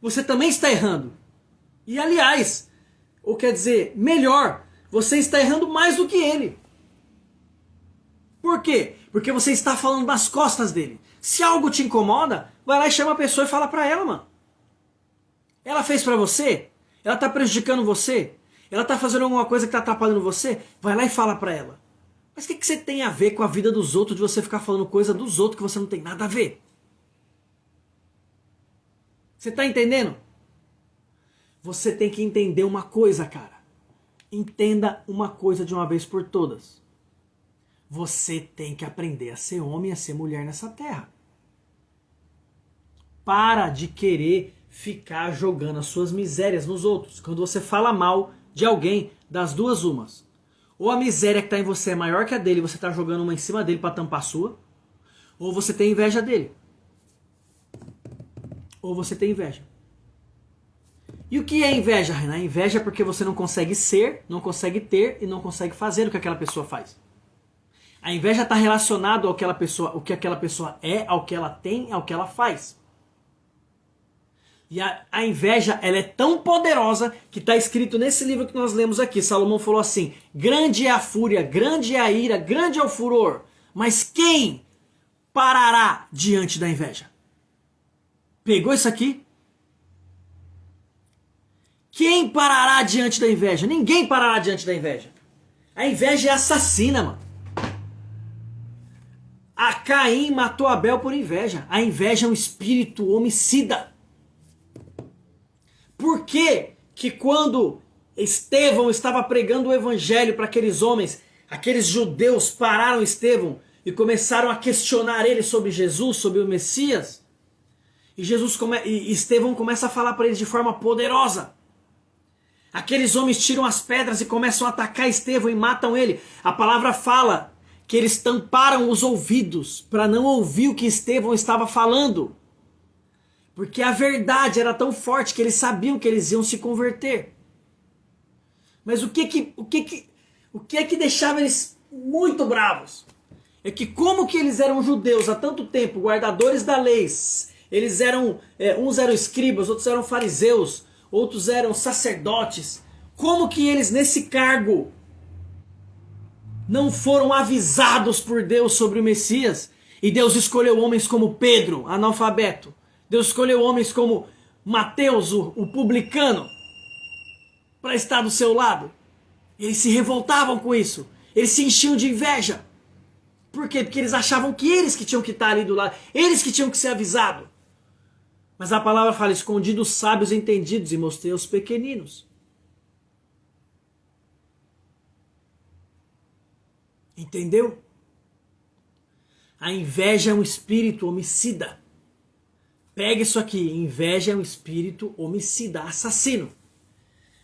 você também está errando. E aliás, ou quer dizer, melhor, você está errando mais do que ele. Por quê? Porque você está falando nas costas dele. Se algo te incomoda, vai lá e chama a pessoa e fala pra ela, mano. Ela fez pra você? Ela tá prejudicando você? Ela tá fazendo alguma coisa que tá atrapalhando você? Vai lá e fala pra ela. Mas o que você tem a ver com a vida dos outros de você ficar falando coisa dos outros que você não tem nada a ver? Você tá entendendo? Você tem que entender uma coisa, cara. Entenda uma coisa de uma vez por todas. Você tem que aprender a ser homem e a ser mulher nessa terra. Para de querer ficar jogando as suas misérias nos outros. Quando você fala mal de alguém, das duas umas. Ou a miséria que está em você é maior que a dele e você está jogando uma em cima dele para tampar a sua. Ou você tem inveja dele. Ou você tem inveja. E o que é inveja, Renan? Inveja é porque você não consegue ser, não consegue ter e não consegue fazer o que aquela pessoa faz. A inveja está relacionada ao que aquela pessoa é, ao que ela tem, ao que ela faz. E a inveja, ela é tão poderosa que está escrito nesse livro que nós lemos aqui. Salomão falou assim: grande é a fúria, grande é a ira, grande é o furor. Mas quem parará diante da inveja? Pegou isso aqui? Quem parará diante da inveja? Ninguém parará diante da inveja. A inveja é assassina, mano. A Caim matou Abel por inveja. A inveja é um espírito homicida. Por que que quando Estevão estava pregando o evangelho para aqueles homens, aqueles judeus pararam Estevão e começaram a questionar ele sobre Jesus, sobre o Messias? E Estevão começa a falar para eles de forma poderosa. Aqueles homens tiram as pedras e começam a atacar Estevão e matam ele. A palavra fala que eles tamparam os ouvidos para não ouvir o que Estevão estava falando. Porque a verdade era tão forte que eles sabiam que eles iam se converter. Mas o que é que deixava eles muito bravos? É que como que eles eram judeus há tanto tempo, guardadores da lei, eles eram, uns eram escribas, outros eram fariseus, outros eram sacerdotes. Como que eles nesse cargo não foram avisados por Deus sobre o Messias? E Deus escolheu homens como Pedro, analfabeto. Deus escolheu homens como Mateus, o publicano, para estar do seu lado. Eles se revoltavam com isso. Eles se enchiam de inveja. Por quê? Porque eles achavam que eles que tinham que estar ali do lado. Eles que tinham que ser avisados. Mas a palavra fala: escondi dos sábios entendidos e mostrei aos pequeninos. Entendeu? A inveja é um espírito homicida. Pega isso aqui: inveja é um espírito homicida, assassino.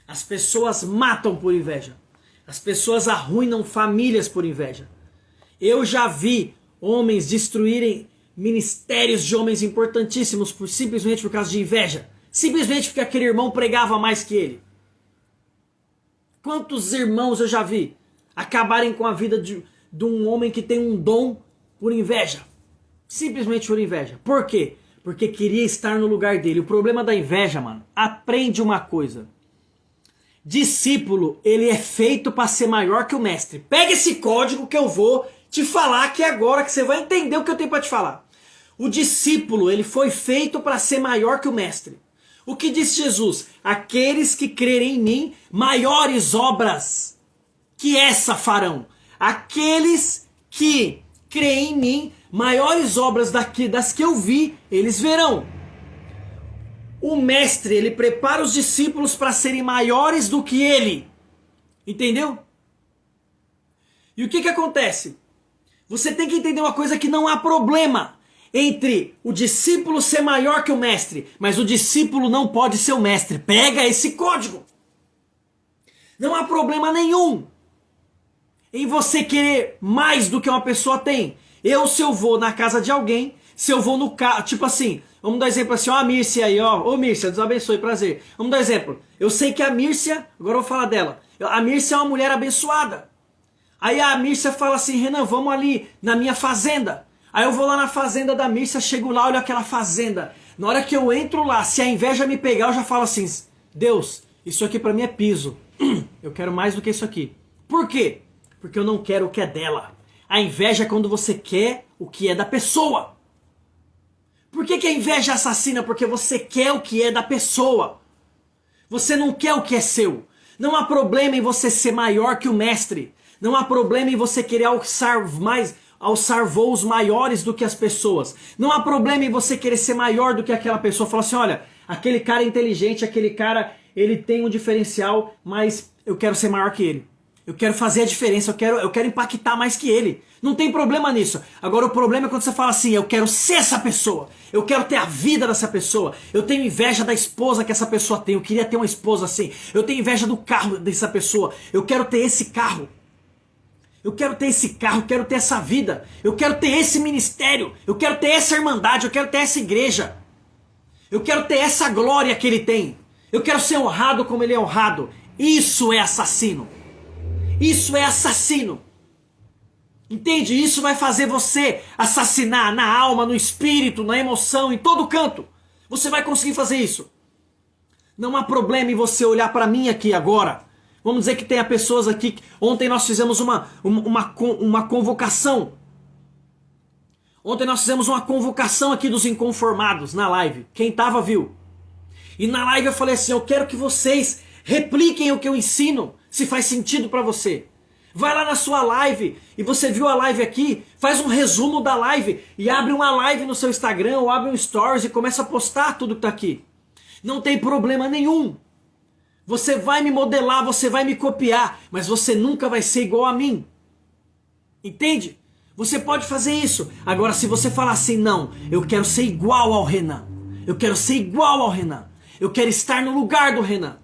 As pessoas matam por inveja. As pessoas arruinam famílias por inveja. Eu já vi homens destruírem ministérios de homens importantíssimos simplesmente por causa de inveja. Simplesmente porque aquele irmão pregava mais que ele. Quantos irmãos eu já vi acabarem com a vida de um homem que tem um dom por inveja? Simplesmente por inveja. Por quê? Porque queria estar no lugar dele. O problema da inveja, mano, aprende uma coisa. Discípulo, ele é feito para ser maior que o mestre. Pega esse código que eu vou te falar aqui agora, que você vai entender o que eu tenho para te falar. O discípulo, ele foi feito para ser maior que o mestre. O que disse Jesus? Aqueles que crerem em mim, maiores obras que essa farão. Aqueles que creem em mim, maiores obras das que eu vi, eles verão. O mestre, ele prepara os discípulos para serem maiores do que ele. Entendeu? E o que acontece? Você tem que entender uma coisa: que não há problema entre o discípulo ser maior que o mestre, mas o discípulo não pode ser o mestre. Pega esse código. Não há problema nenhum em você querer mais do que uma pessoa tem. Se eu vou na casa de alguém, se eu vou no carro, tipo assim, vamos dar exemplo assim, ó, a Mírcia aí, ó, ô Mírcia, Deus abençoe, prazer. Vamos dar exemplo. Eu sei que a Mírcia, agora eu vou falar dela, a Mírcia é uma mulher abençoada. Aí a Mírcia fala assim: Renan, vamos ali na minha fazenda. Aí eu vou lá na fazenda da Mírcia, chego lá, olho aquela fazenda. Na hora que eu entro lá, se a inveja me pegar, eu já falo assim: Deus, isso aqui pra mim é piso. Eu quero mais do que isso aqui. Por quê? Porque eu não quero o que é dela. A inveja é quando você quer o que é da pessoa. Por que a inveja assassina? Porque você quer o que é da pessoa. Você não quer o que é seu. Não há problema em você ser maior que o mestre. Não há problema em você querer alçar voos maiores do que as pessoas. Não há problema em você querer ser maior do que aquela pessoa. Falar assim: olha, aquele cara é inteligente, aquele cara, ele tem um diferencial, mas eu quero ser maior que ele. Eu quero fazer a diferença, eu quero impactar mais que ele. Não tem problema nisso. Agora o problema é quando você fala assim: eu quero ser essa pessoa. Eu quero ter a vida dessa pessoa. Eu tenho inveja da esposa que essa pessoa tem. Eu queria ter uma esposa assim. Eu tenho inveja do carro dessa pessoa. Eu quero ter esse carro. Eu quero ter esse carro, eu quero ter essa vida. Eu quero ter esse ministério. Eu quero ter essa irmandade, eu quero ter essa igreja. Eu quero ter essa glória que ele tem. Eu quero ser honrado como ele é honrado. Isso é assassino. Isso é assassino. Entende? Isso vai fazer você assassinar na alma, no espírito, na emoção, em todo canto. Você vai conseguir fazer isso. Não há problema em você olhar para mim aqui agora. Vamos dizer que tenha pessoas aqui. Ontem nós fizemos uma convocação. Ontem nós fizemos uma convocação aqui dos inconformados na live. Quem estava viu. E na live eu falei assim, eu quero que vocês repliquem o que eu ensino, se faz sentido para você. Vai lá na sua live e você viu a live aqui, faz um resumo da live e abre uma live no seu Instagram ou abre um Stories e começa a postar tudo que tá aqui. Não tem problema nenhum. Você vai me modelar, você vai me copiar, mas você nunca vai ser igual a mim. Entende? Você pode fazer isso. Agora, se você falar assim, não, eu quero ser igual ao Renan. Eu quero ser igual ao Renan. Eu quero estar no lugar do Renan.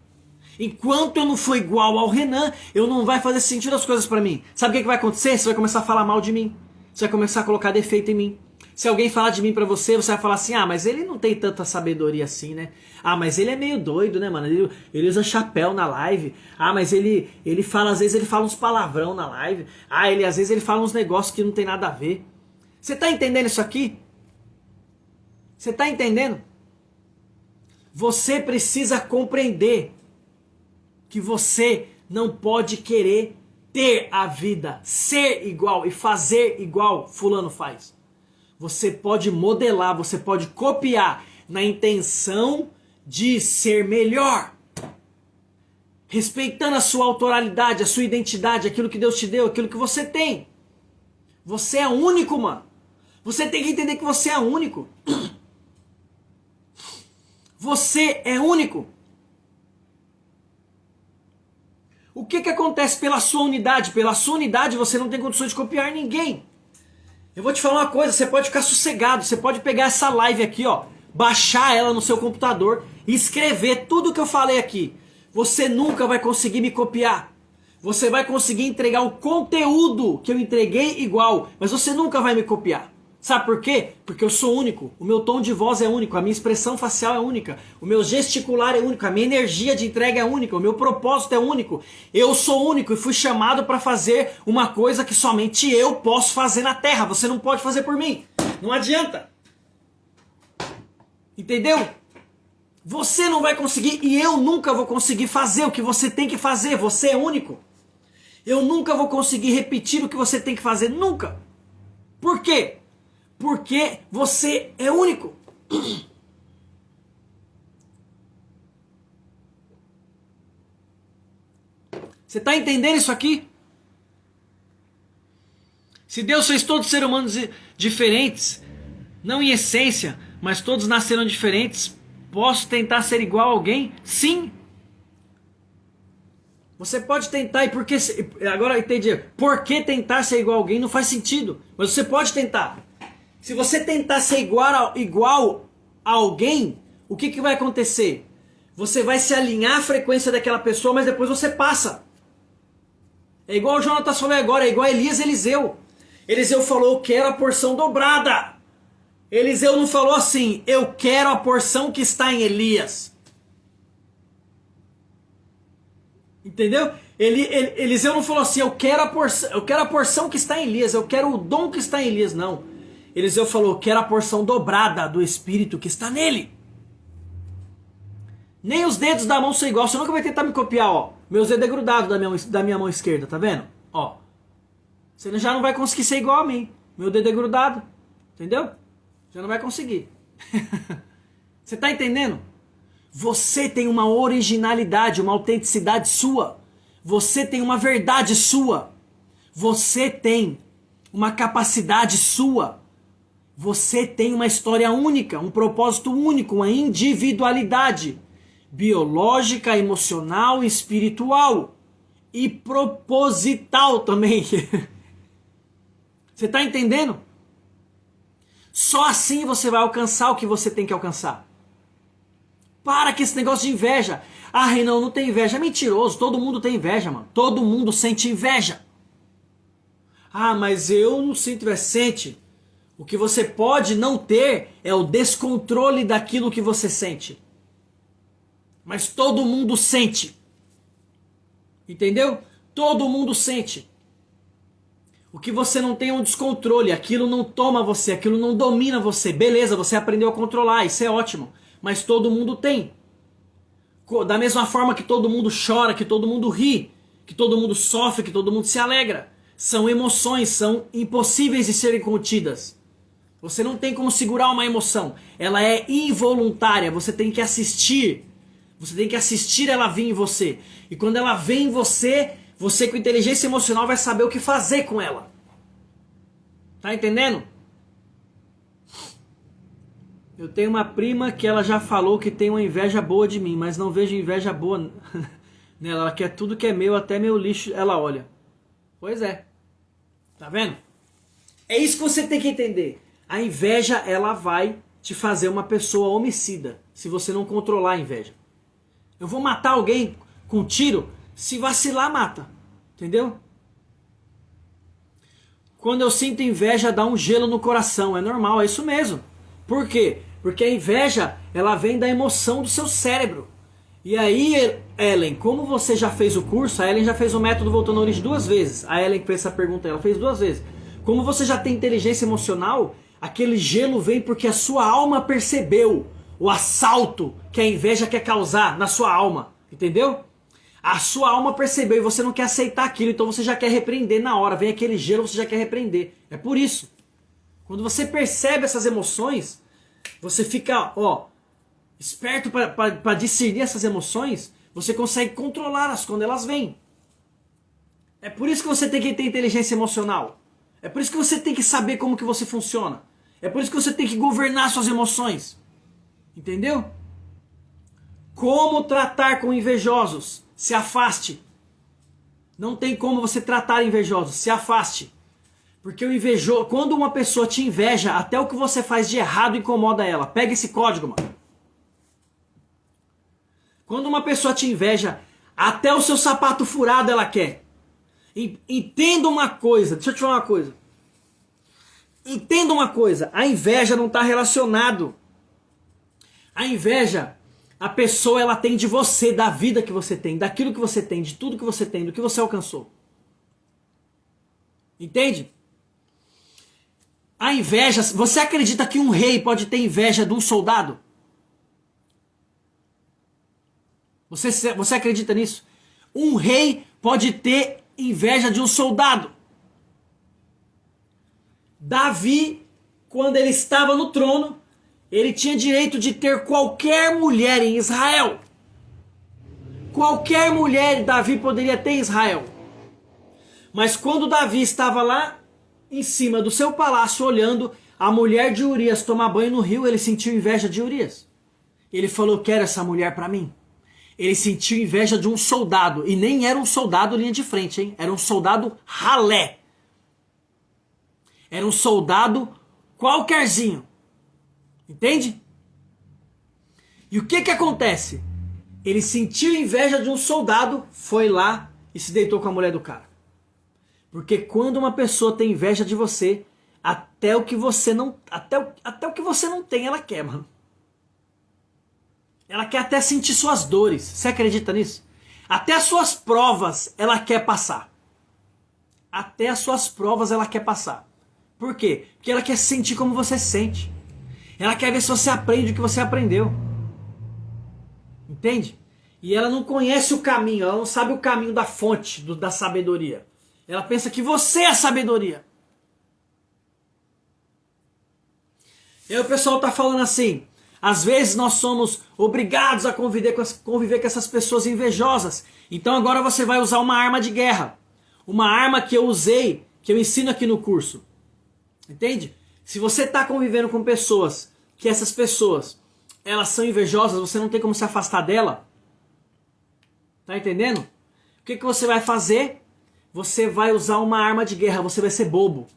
Enquanto eu não for igual ao Renan, eu não vai fazer sentido as coisas pra mim. Sabe o que vai acontecer? Você vai começar a falar mal de mim. Você vai começar a colocar defeito em mim. Se alguém falar de mim pra você, você vai falar assim, ah, mas ele não tem tanta sabedoria assim, né? Ah, mas ele é meio doido, né, mano? Ele usa chapéu na live. Ah, mas ele fala, às vezes ele fala uns palavrão na live. Ah, às vezes ele fala uns negócios que não tem nada a ver. Você tá entendendo isso aqui? Você tá entendendo? Você precisa compreender que você não pode querer ter a vida, ser igual e fazer igual fulano faz. Você pode modelar, você pode copiar na intenção de ser melhor. Respeitando a sua autoralidade, a sua identidade, aquilo que Deus te deu, aquilo que você tem. Você é único, mano. Você tem que entender que você é único. Você é único. O que acontece pela sua unidade? Pela sua unidade você não tem condições de copiar ninguém. Eu vou te falar uma coisa, você pode ficar sossegado, você pode pegar essa live aqui, ó, baixar ela no seu computador e escrever tudo que eu falei aqui. Você nunca vai conseguir me copiar. Você vai conseguir entregar o conteúdo que eu entreguei igual, mas você nunca vai me copiar. Sabe por quê? Porque eu sou único, o meu tom de voz é único, a minha expressão facial é única, o meu gesticular é único, a minha energia de entrega é única, o meu propósito é único. Eu sou único e fui chamado para fazer uma coisa que somente eu posso fazer na Terra. Você não pode fazer por mim. Não adianta. Entendeu? Você não vai conseguir e eu nunca vou conseguir fazer o que você tem que fazer. Você é único. Eu nunca vou conseguir repetir o que você tem que fazer. Nunca. Por quê? Porque você é único. Você está entendendo isso aqui? Se Deus fez todos os seres humanos diferentes, não em essência, mas todos nasceram diferentes, posso tentar ser igual a alguém? Sim. Você pode tentar, e por que, agora entendi, por que tentar ser igual a alguém não faz sentido, mas você pode tentar. Se você tentar ser igual a alguém, o que vai acontecer? Você vai se alinhar à frequência daquela pessoa, mas depois você passa. É igual o Jonatas falou agora, é igual a Elias e Eliseu. Eliseu falou, eu quero a porção dobrada. Eliseu não falou assim, eu quero a porção que está em Elias. Entendeu? Eliseu não falou assim, eu quero a porção que está em Elias, eu quero o dom que está em Elias, não. Eliseu falou, quero a porção dobrada do Espírito que está nele. Nem os dedos da mão são iguais. Você nunca vai tentar me copiar, ó. Meus dedos é grudado da minha mão esquerda, tá vendo? Ó. Você já não vai conseguir ser igual a mim. Meu dedo é grudado. Entendeu? Já não vai conseguir. Você tá entendendo? Você tem uma originalidade, uma autenticidade sua. Você tem uma verdade sua. Você tem uma capacidade sua. Você tem uma história única, um propósito único, uma individualidade biológica, emocional, espiritual e proposital também. Você está entendendo? Só assim você vai alcançar o que você tem que alcançar. Para com esse negócio de inveja. Ah, Renan, não tem inveja. É mentiroso, todo mundo tem inveja, mano. Todo mundo sente inveja. Ah, mas eu não sinto inveja. Sente. O que você pode não ter é o descontrole daquilo que você sente. Mas todo mundo sente. Entendeu? Todo mundo sente. O que você não tem é um descontrole. Aquilo não toma você, aquilo não domina você. Beleza, você aprendeu a controlar, isso é ótimo. mas todo mundo tem. Da mesma forma que todo mundo chora, que todo mundo ri, que todo mundo sofre, que todo mundo se alegra. São emoções, são impossíveis de serem contidas. Você não tem como segurar uma emoção. Ela é involuntária, você tem que assistir. Você tem que assistir ela vir em você. E quando ela vem em você, você com inteligência emocional vai saber o que fazer com ela. Tá entendendo? Eu tenho uma prima que ela já falou que tem uma inveja boa de mim, mas não vejo inveja boa nela. Ela quer tudo que é meu, até meu lixo ela olha. Pois é. Tá vendo? É isso que você tem que entender. A inveja, ela vai te fazer uma pessoa homicida, se você não controlar a inveja. Eu vou matar alguém com tiro, se vacilar, mata. Entendeu? Quando eu sinto inveja, dá um gelo no coração. É normal, é isso mesmo. Por quê? Porque a inveja, ela vem da emoção do seu cérebro. E aí, Ellen, como você já fez o curso, a Ellen já fez o método Voltando à Origem 2 vezes. A Ellen que fez essa pergunta, ela fez 2 vezes. Como você já tem inteligência emocional, aquele gelo vem porque a sua alma percebeu o assalto que a inveja quer causar na sua alma. Entendeu? A sua alma percebeu e você não quer aceitar aquilo, então você já quer repreender na hora. Vem aquele gelo, você já quer repreender. É por isso. Quando você percebe essas emoções, você fica, esperto para discernir essas emoções, você consegue controlá-las quando elas vêm. É por isso que você tem que ter inteligência emocional. É por isso que você tem que saber como que você funciona. É por isso que você tem que governar suas emoções. Entendeu? Como tratar com invejosos? Se afaste. Não tem como você tratar invejosos. Se afaste. Porque o invejoso, quando uma pessoa te inveja, até o que você faz de errado incomoda ela. Pega esse código, mano. Quando uma pessoa te inveja, até o seu sapato furado ela quer. Entenda uma coisa, deixa eu te falar uma coisa. Entenda uma coisa, a inveja não está relacionado. A inveja, a pessoa ela tem de você, da vida que você tem, daquilo que você tem, de tudo que você tem, do que você alcançou. Entende? A inveja, você acredita que um rei pode ter inveja de um soldado? Você acredita nisso? Um rei pode ter inveja de um soldado. Davi, quando ele estava no trono, ele tinha direito de ter qualquer mulher em Israel. Qualquer mulher Davi poderia ter em Israel. Mas quando Davi estava lá em cima do seu palácio olhando a mulher de Urias tomar banho no rio, ele sentiu inveja de Urias. Ele falou, quero essa mulher para mim. Ele sentiu inveja de um soldado, e nem era um soldado linha de frente, hein? Era um soldado ralé. Era um soldado qualquerzinho. Entende? E o que que acontece? Ele sentiu inveja de um soldado, foi lá e se deitou com a mulher do cara. Porque quando uma pessoa tem inveja de você, até o que você não tem, ela quer, mano. Ela quer até sentir suas dores. Você acredita nisso? Até as suas provas ela quer passar. Até as suas provas ela quer passar. Por quê? Porque ela quer sentir como você sente. Ela quer ver se você aprende o que você aprendeu. Entende? E ela não conhece o caminho, ela não sabe o caminho da fonte da sabedoria. Ela pensa que você é a sabedoria. E aí o pessoal tá falando assim, às vezes nós somos obrigados a conviver com essas pessoas invejosas. Então agora você vai usar uma arma de guerra. Uma arma que eu usei, que eu ensino aqui no curso. Entende? Se você está convivendo com pessoas, que essas pessoas, elas são invejosas, você não tem como se afastar dela. Tá entendendo? O que você vai fazer? Você vai usar uma arma de guerra, você vai ser bobo.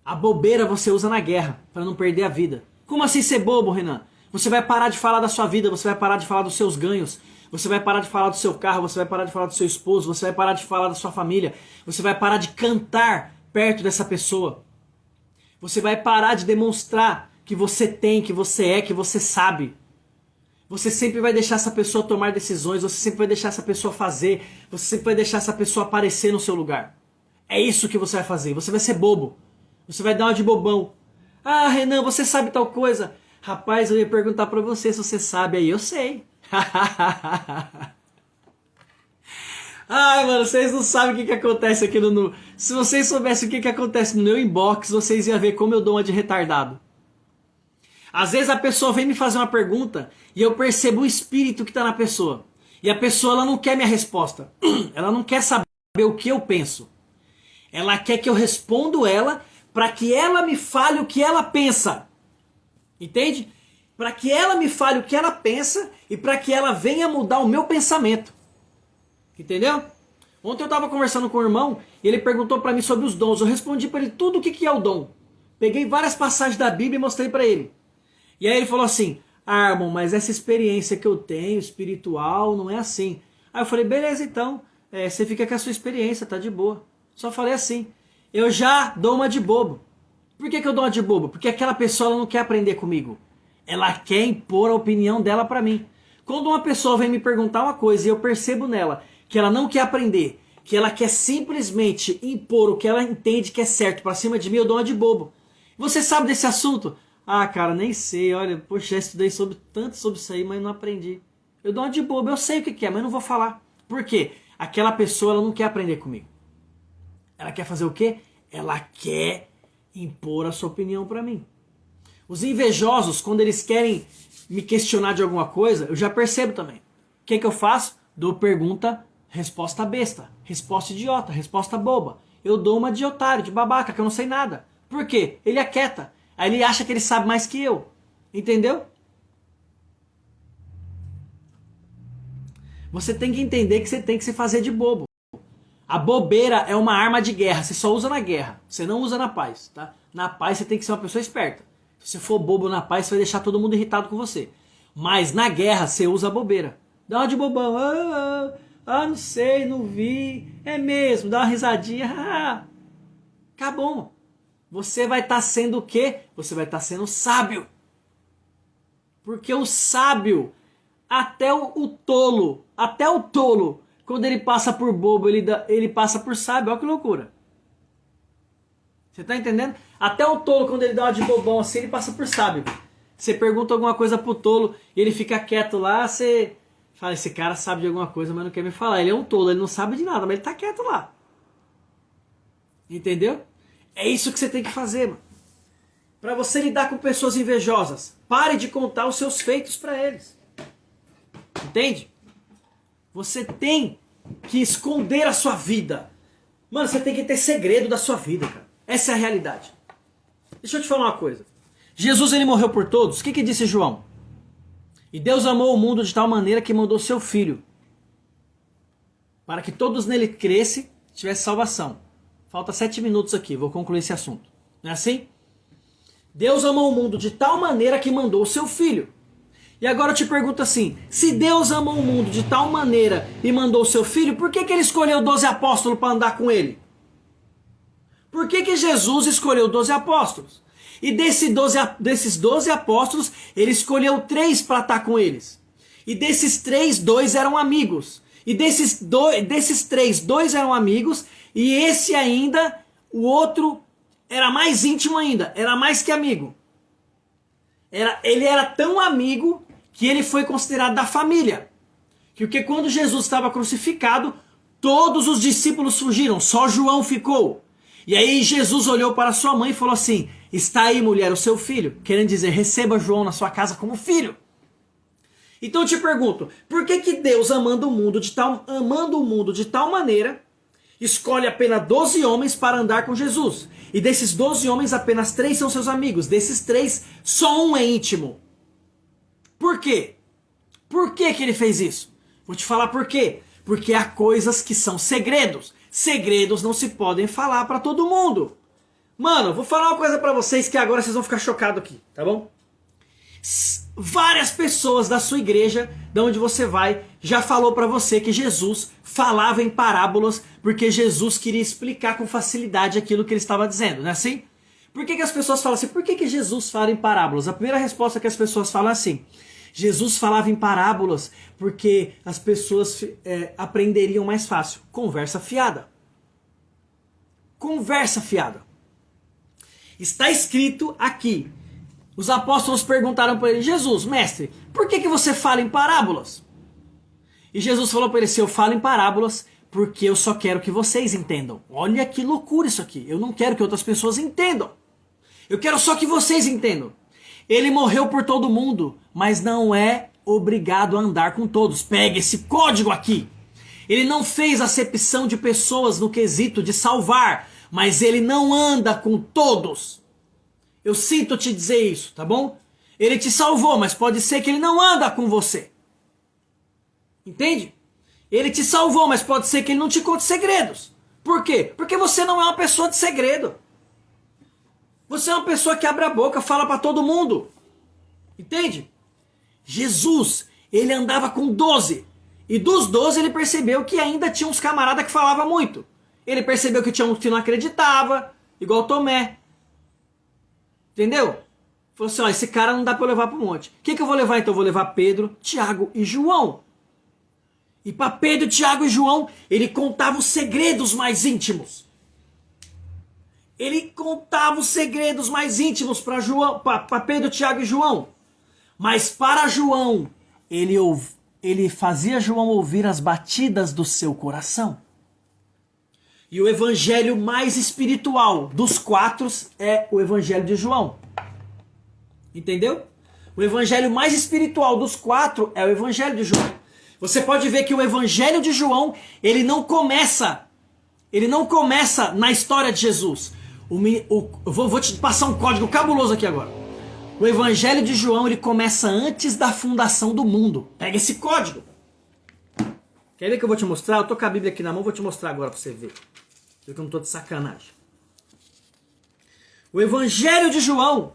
A bobeira você usa na guerra, para não perder a vida. Como assim ser bobo, Renan? Você vai parar de falar da sua vida, você vai parar de falar dos seus ganhos, você vai parar de falar do seu carro, você vai parar de falar do seu esposo, você vai parar de falar da sua família, você vai parar de cantar perto dessa pessoa. Você vai parar de demonstrar que você tem, que você é, que você sabe. Você sempre vai deixar essa pessoa tomar decisões, você sempre vai deixar essa pessoa fazer, você sempre vai deixar essa pessoa aparecer no seu lugar. É isso que você vai fazer, você vai ser bobo. Você vai dar uma de bobão. Ah, Renan, você sabe tal coisa. Rapaz, eu ia perguntar pra você se você sabe aí, eu sei. Ai, mano, vocês não sabem o que acontece aqui no... Se vocês soubessem o que acontece no meu inbox, vocês iam ver como eu dou uma de retardado. Às vezes a pessoa vem me fazer uma pergunta e eu percebo o espírito que tá na pessoa. E a pessoa, ela não quer minha resposta. Ela não quer saber o que eu penso. Ela quer que eu respondo ela para que ela me fale o que ela pensa. Entende? Para que ela me fale o que ela pensa e para que ela venha mudar o meu pensamento. Entendeu? Ontem eu estava conversando com o irmão e ele perguntou para mim sobre os dons. Eu respondi para ele tudo o que é o dom. Peguei várias passagens da Bíblia e mostrei para ele. E aí ele falou assim: ah, irmão, mas essa experiência que eu tenho espiritual não é assim. Aí eu falei: beleza, então, você fica com a sua experiência, tá de boa. Só falei assim. Eu já dou uma de bobo. Por que eu dou uma de bobo? Porque aquela pessoa, ela não quer aprender comigo. Ela quer impor a opinião dela para mim. Quando uma pessoa vem me perguntar uma coisa e eu percebo nela que ela não quer aprender, que ela quer simplesmente impor o que ela entende que é certo para cima de mim, eu dou uma de bobo. Você sabe desse assunto? Ah, cara, nem sei, olha, poxa, já estudei tanto sobre isso aí, mas não aprendi. Eu dou uma de bobo, eu sei o que é, mas não vou falar. Por quê? Aquela pessoa, ela não quer aprender comigo. Ela quer fazer o quê? Ela quer impor a sua opinião para mim. Os invejosos, quando eles querem me questionar de alguma coisa, eu já percebo também. O que eu faço? Dou pergunta, resposta besta, resposta idiota, resposta boba. Eu dou uma de otário, de babaca, que eu não sei nada. Por quê? Ele aquieta. Aí ele acha que ele sabe mais que eu. Entendeu? Você tem que entender que você tem que se fazer de bobo. A bobeira é uma arma de guerra. Você só usa na guerra. Você não usa na paz. Tá? Na paz você tem que ser uma pessoa esperta. Se você for bobo na paz, você vai deixar todo mundo irritado com você. Mas na guerra você usa a bobeira. Dá uma de bobão. Não sei, não vi. É mesmo, dá uma risadinha. Acabou. Você vai estar sendo o quê? Você vai estar sendo sábio. Porque o sábio, até o tolo, quando ele passa por bobo, ele passa por sábio. Olha que loucura. Você tá entendendo? Até o tolo, quando ele dá uma de bobão assim, ele passa por sábio. Você pergunta alguma coisa pro tolo e ele fica quieto lá, você fala, esse cara sabe de alguma coisa, mas não quer me falar. Ele é um tolo, ele não sabe de nada, mas ele tá quieto lá. Entendeu? É isso que você tem que fazer, mano. Pra você lidar com pessoas invejosas, pare de contar os seus feitos pra eles. Entende? Você tem que esconder a sua vida. Mano, você tem que ter segredo da sua vida, cara. Essa é a realidade. Deixa eu te falar uma coisa. Jesus, ele morreu por todos. O que disse João? E Deus amou o mundo de tal maneira que mandou seu Filho, para que todos nele crescem e tivessem salvação. Falta 7 minutos aqui, vou concluir esse assunto. Não é assim? Deus amou o mundo de tal maneira que mandou o seu Filho. E agora eu te pergunto assim, se Deus amou o mundo de tal maneira e mandou o seu Filho, por que ele escolheu 12 apóstolos para andar com ele? Por que Jesus escolheu 12 apóstolos? E desses 12 apóstolos, ele escolheu 3 para estar com eles. E desses 3, 2 eram amigos. E desses 3, 2 eram amigos. E esse ainda, o outro, era mais íntimo ainda. Era mais que amigo. Ele era tão amigo que ele foi considerado da família. Porque quando Jesus estava crucificado, todos os discípulos fugiram. Só João ficou. E aí Jesus olhou para sua mãe e falou assim, está aí, mulher, o seu filho. Querendo dizer, receba João na sua casa como filho. Então eu te pergunto, por que Deus, amando o mundo de tal maneira, escolhe apenas 12 homens para andar com Jesus? E desses 12 homens, apenas 3 são seus amigos. Desses 3, só um é íntimo. Por quê? Por que ele fez isso? Vou te falar por quê. Porque há coisas que são segredos. Segredos não se podem falar para todo mundo. Mano, vou falar uma coisa para vocês que agora vocês vão ficar chocados aqui, tá bom? Várias pessoas da sua igreja, de onde você vai, já falou para você que Jesus falava em parábolas porque Jesus queria explicar com facilidade aquilo que ele estava dizendo, não é assim? Por que as pessoas falam assim? Por que Jesus fala em parábolas? A primeira resposta que as pessoas falam é assim: Jesus falava em parábolas porque as pessoas aprenderiam mais fácil. Conversa fiada. Conversa fiada. Está escrito aqui. Os apóstolos perguntaram para ele: Jesus, mestre, por que você fala em parábolas? E Jesus falou para ele: se eu falo em parábolas, porque eu só quero que vocês entendam. Olha que loucura isso aqui. Eu não quero que outras pessoas entendam. Eu quero só que vocês entendam. Ele morreu por todo mundo, mas não é obrigado a andar com todos. Pega esse código aqui. Ele não fez acepção de pessoas no quesito de salvar, mas ele não anda com todos. Eu sinto te dizer isso, tá bom? Ele te salvou, mas pode ser que ele não anda com você. Entende? Ele te salvou, mas pode ser que ele não te conte segredos. Por quê? Porque você não é uma pessoa de segredo. Você é uma pessoa que abre a boca, fala para todo mundo. Entende? Jesus, ele andava com 12. E dos 12 ele percebeu que ainda tinha uns camaradas que falavam muito. Ele percebeu que tinha uns que não acreditava, igual Tomé. Entendeu? Falou assim, ó, esse cara não dá para eu levar para o monte. O que eu vou levar então? Eu vou levar Pedro, Tiago e João. E para Pedro, Tiago e João, ele contava os segredos mais íntimos. Ele contava os segredos mais íntimos para Pedro, Tiago e João. Mas para João, ele fazia João ouvir as batidas do seu coração. E o evangelho mais espiritual dos 4 é o evangelho de João. Entendeu? O evangelho mais espiritual dos 4 é o evangelho de João. Você pode ver que o evangelho de João, ele não começa na história de Jesus. Vou te passar um código cabuloso aqui agora. O evangelho de João, ele começa antes da fundação do mundo. Pega esse código. Quer ver que eu vou te mostrar? Eu tô com a Bíblia aqui na mão, vou te mostrar agora pra você ver. Eu não tô de sacanagem. O evangelho de João,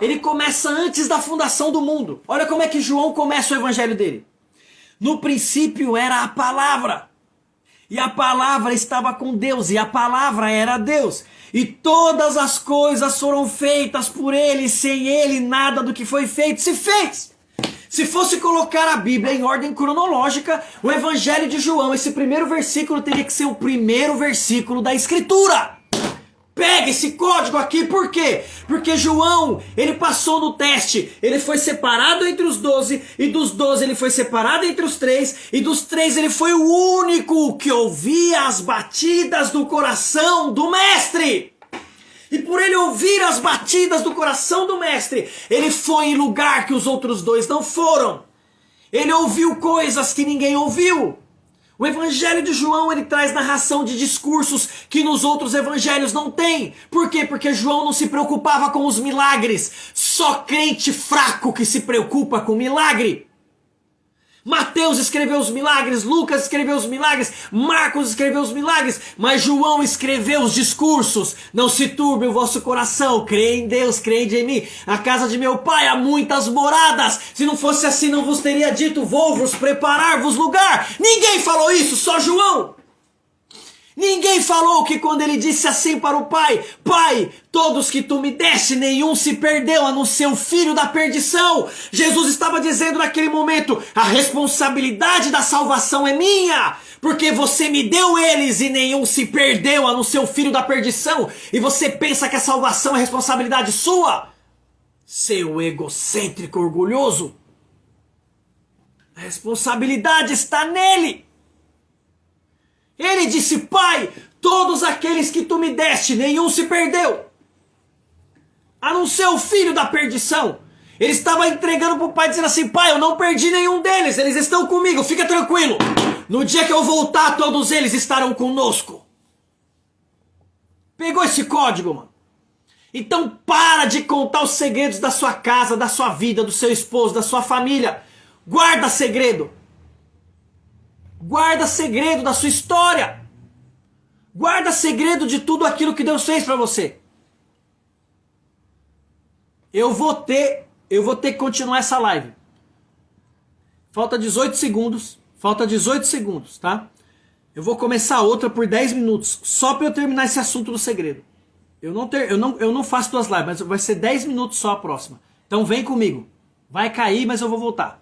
ele começa antes da fundação do mundo. Olha como é que João começa o evangelho dele. No princípio era a palavra. E a palavra estava com Deus. E a palavra era Deus. E todas as coisas foram feitas por ele. Sem ele nada do que foi feito se fez. Se fosse colocar a Bíblia em ordem cronológica, o evangelho de João, esse primeiro versículo teria que ser o primeiro versículo da Escritura. Pega esse código aqui, por quê? Porque João, ele passou no teste, ele foi separado entre os 12, e dos 12 ele foi separado entre os 3, e dos 3 ele foi o único que ouvia as batidas do coração do mestre. E por ele ouvir as batidas do coração do mestre, ele foi em lugar que os outros 2 não foram. Ele ouviu coisas que ninguém ouviu. O evangelho de João, ele traz narração de discursos que nos outros evangelhos não tem. Por quê? Porque João não se preocupava com os milagres. Só crente fraco que se preocupa com milagre. Mateus escreveu os milagres, Lucas escreveu os milagres, Marcos escreveu os milagres, mas João escreveu os discursos. Não se turbe o vosso coração, crê em Deus, crede em mim. A casa de meu pai há muitas moradas. Se não fosse assim, não vos teria dito, vou-vos preparar-vos lugar. Ninguém falou isso, só João. Ninguém falou que quando ele disse assim para o pai, Pai, todos que tu me deste, nenhum se perdeu, a não ser o filho da perdição. Jesus estava dizendo naquele momento, a responsabilidade da salvação é minha, porque você me deu eles e nenhum se perdeu, a não ser o filho da perdição. E você pensa que a salvação é responsabilidade sua? Seu egocêntrico orgulhoso. A responsabilidade está nele. Ele disse, Pai, todos aqueles que tu me deste, nenhum se perdeu. A não ser o filho da perdição. Ele estava entregando para o pai, dizendo assim, Pai, eu não perdi nenhum deles, eles estão comigo, fica tranquilo. No dia que eu voltar, todos eles estarão conosco. Pegou esse código, mano? Então para de contar os segredos da sua casa, da sua vida, do seu esposo, da sua família. Guarda segredo. Guarda segredo da sua história. Guarda segredo de tudo aquilo que Deus fez para você. Eu vou ter que continuar essa live. Falta 18 segundos. Falta 18 segundos, tá? Eu vou começar outra por 10 minutos. Só para eu terminar esse assunto do segredo. Eu não faço 2 lives, mas vai ser 10 minutos só a próxima. Então vem comigo. Vai cair, mas eu vou voltar.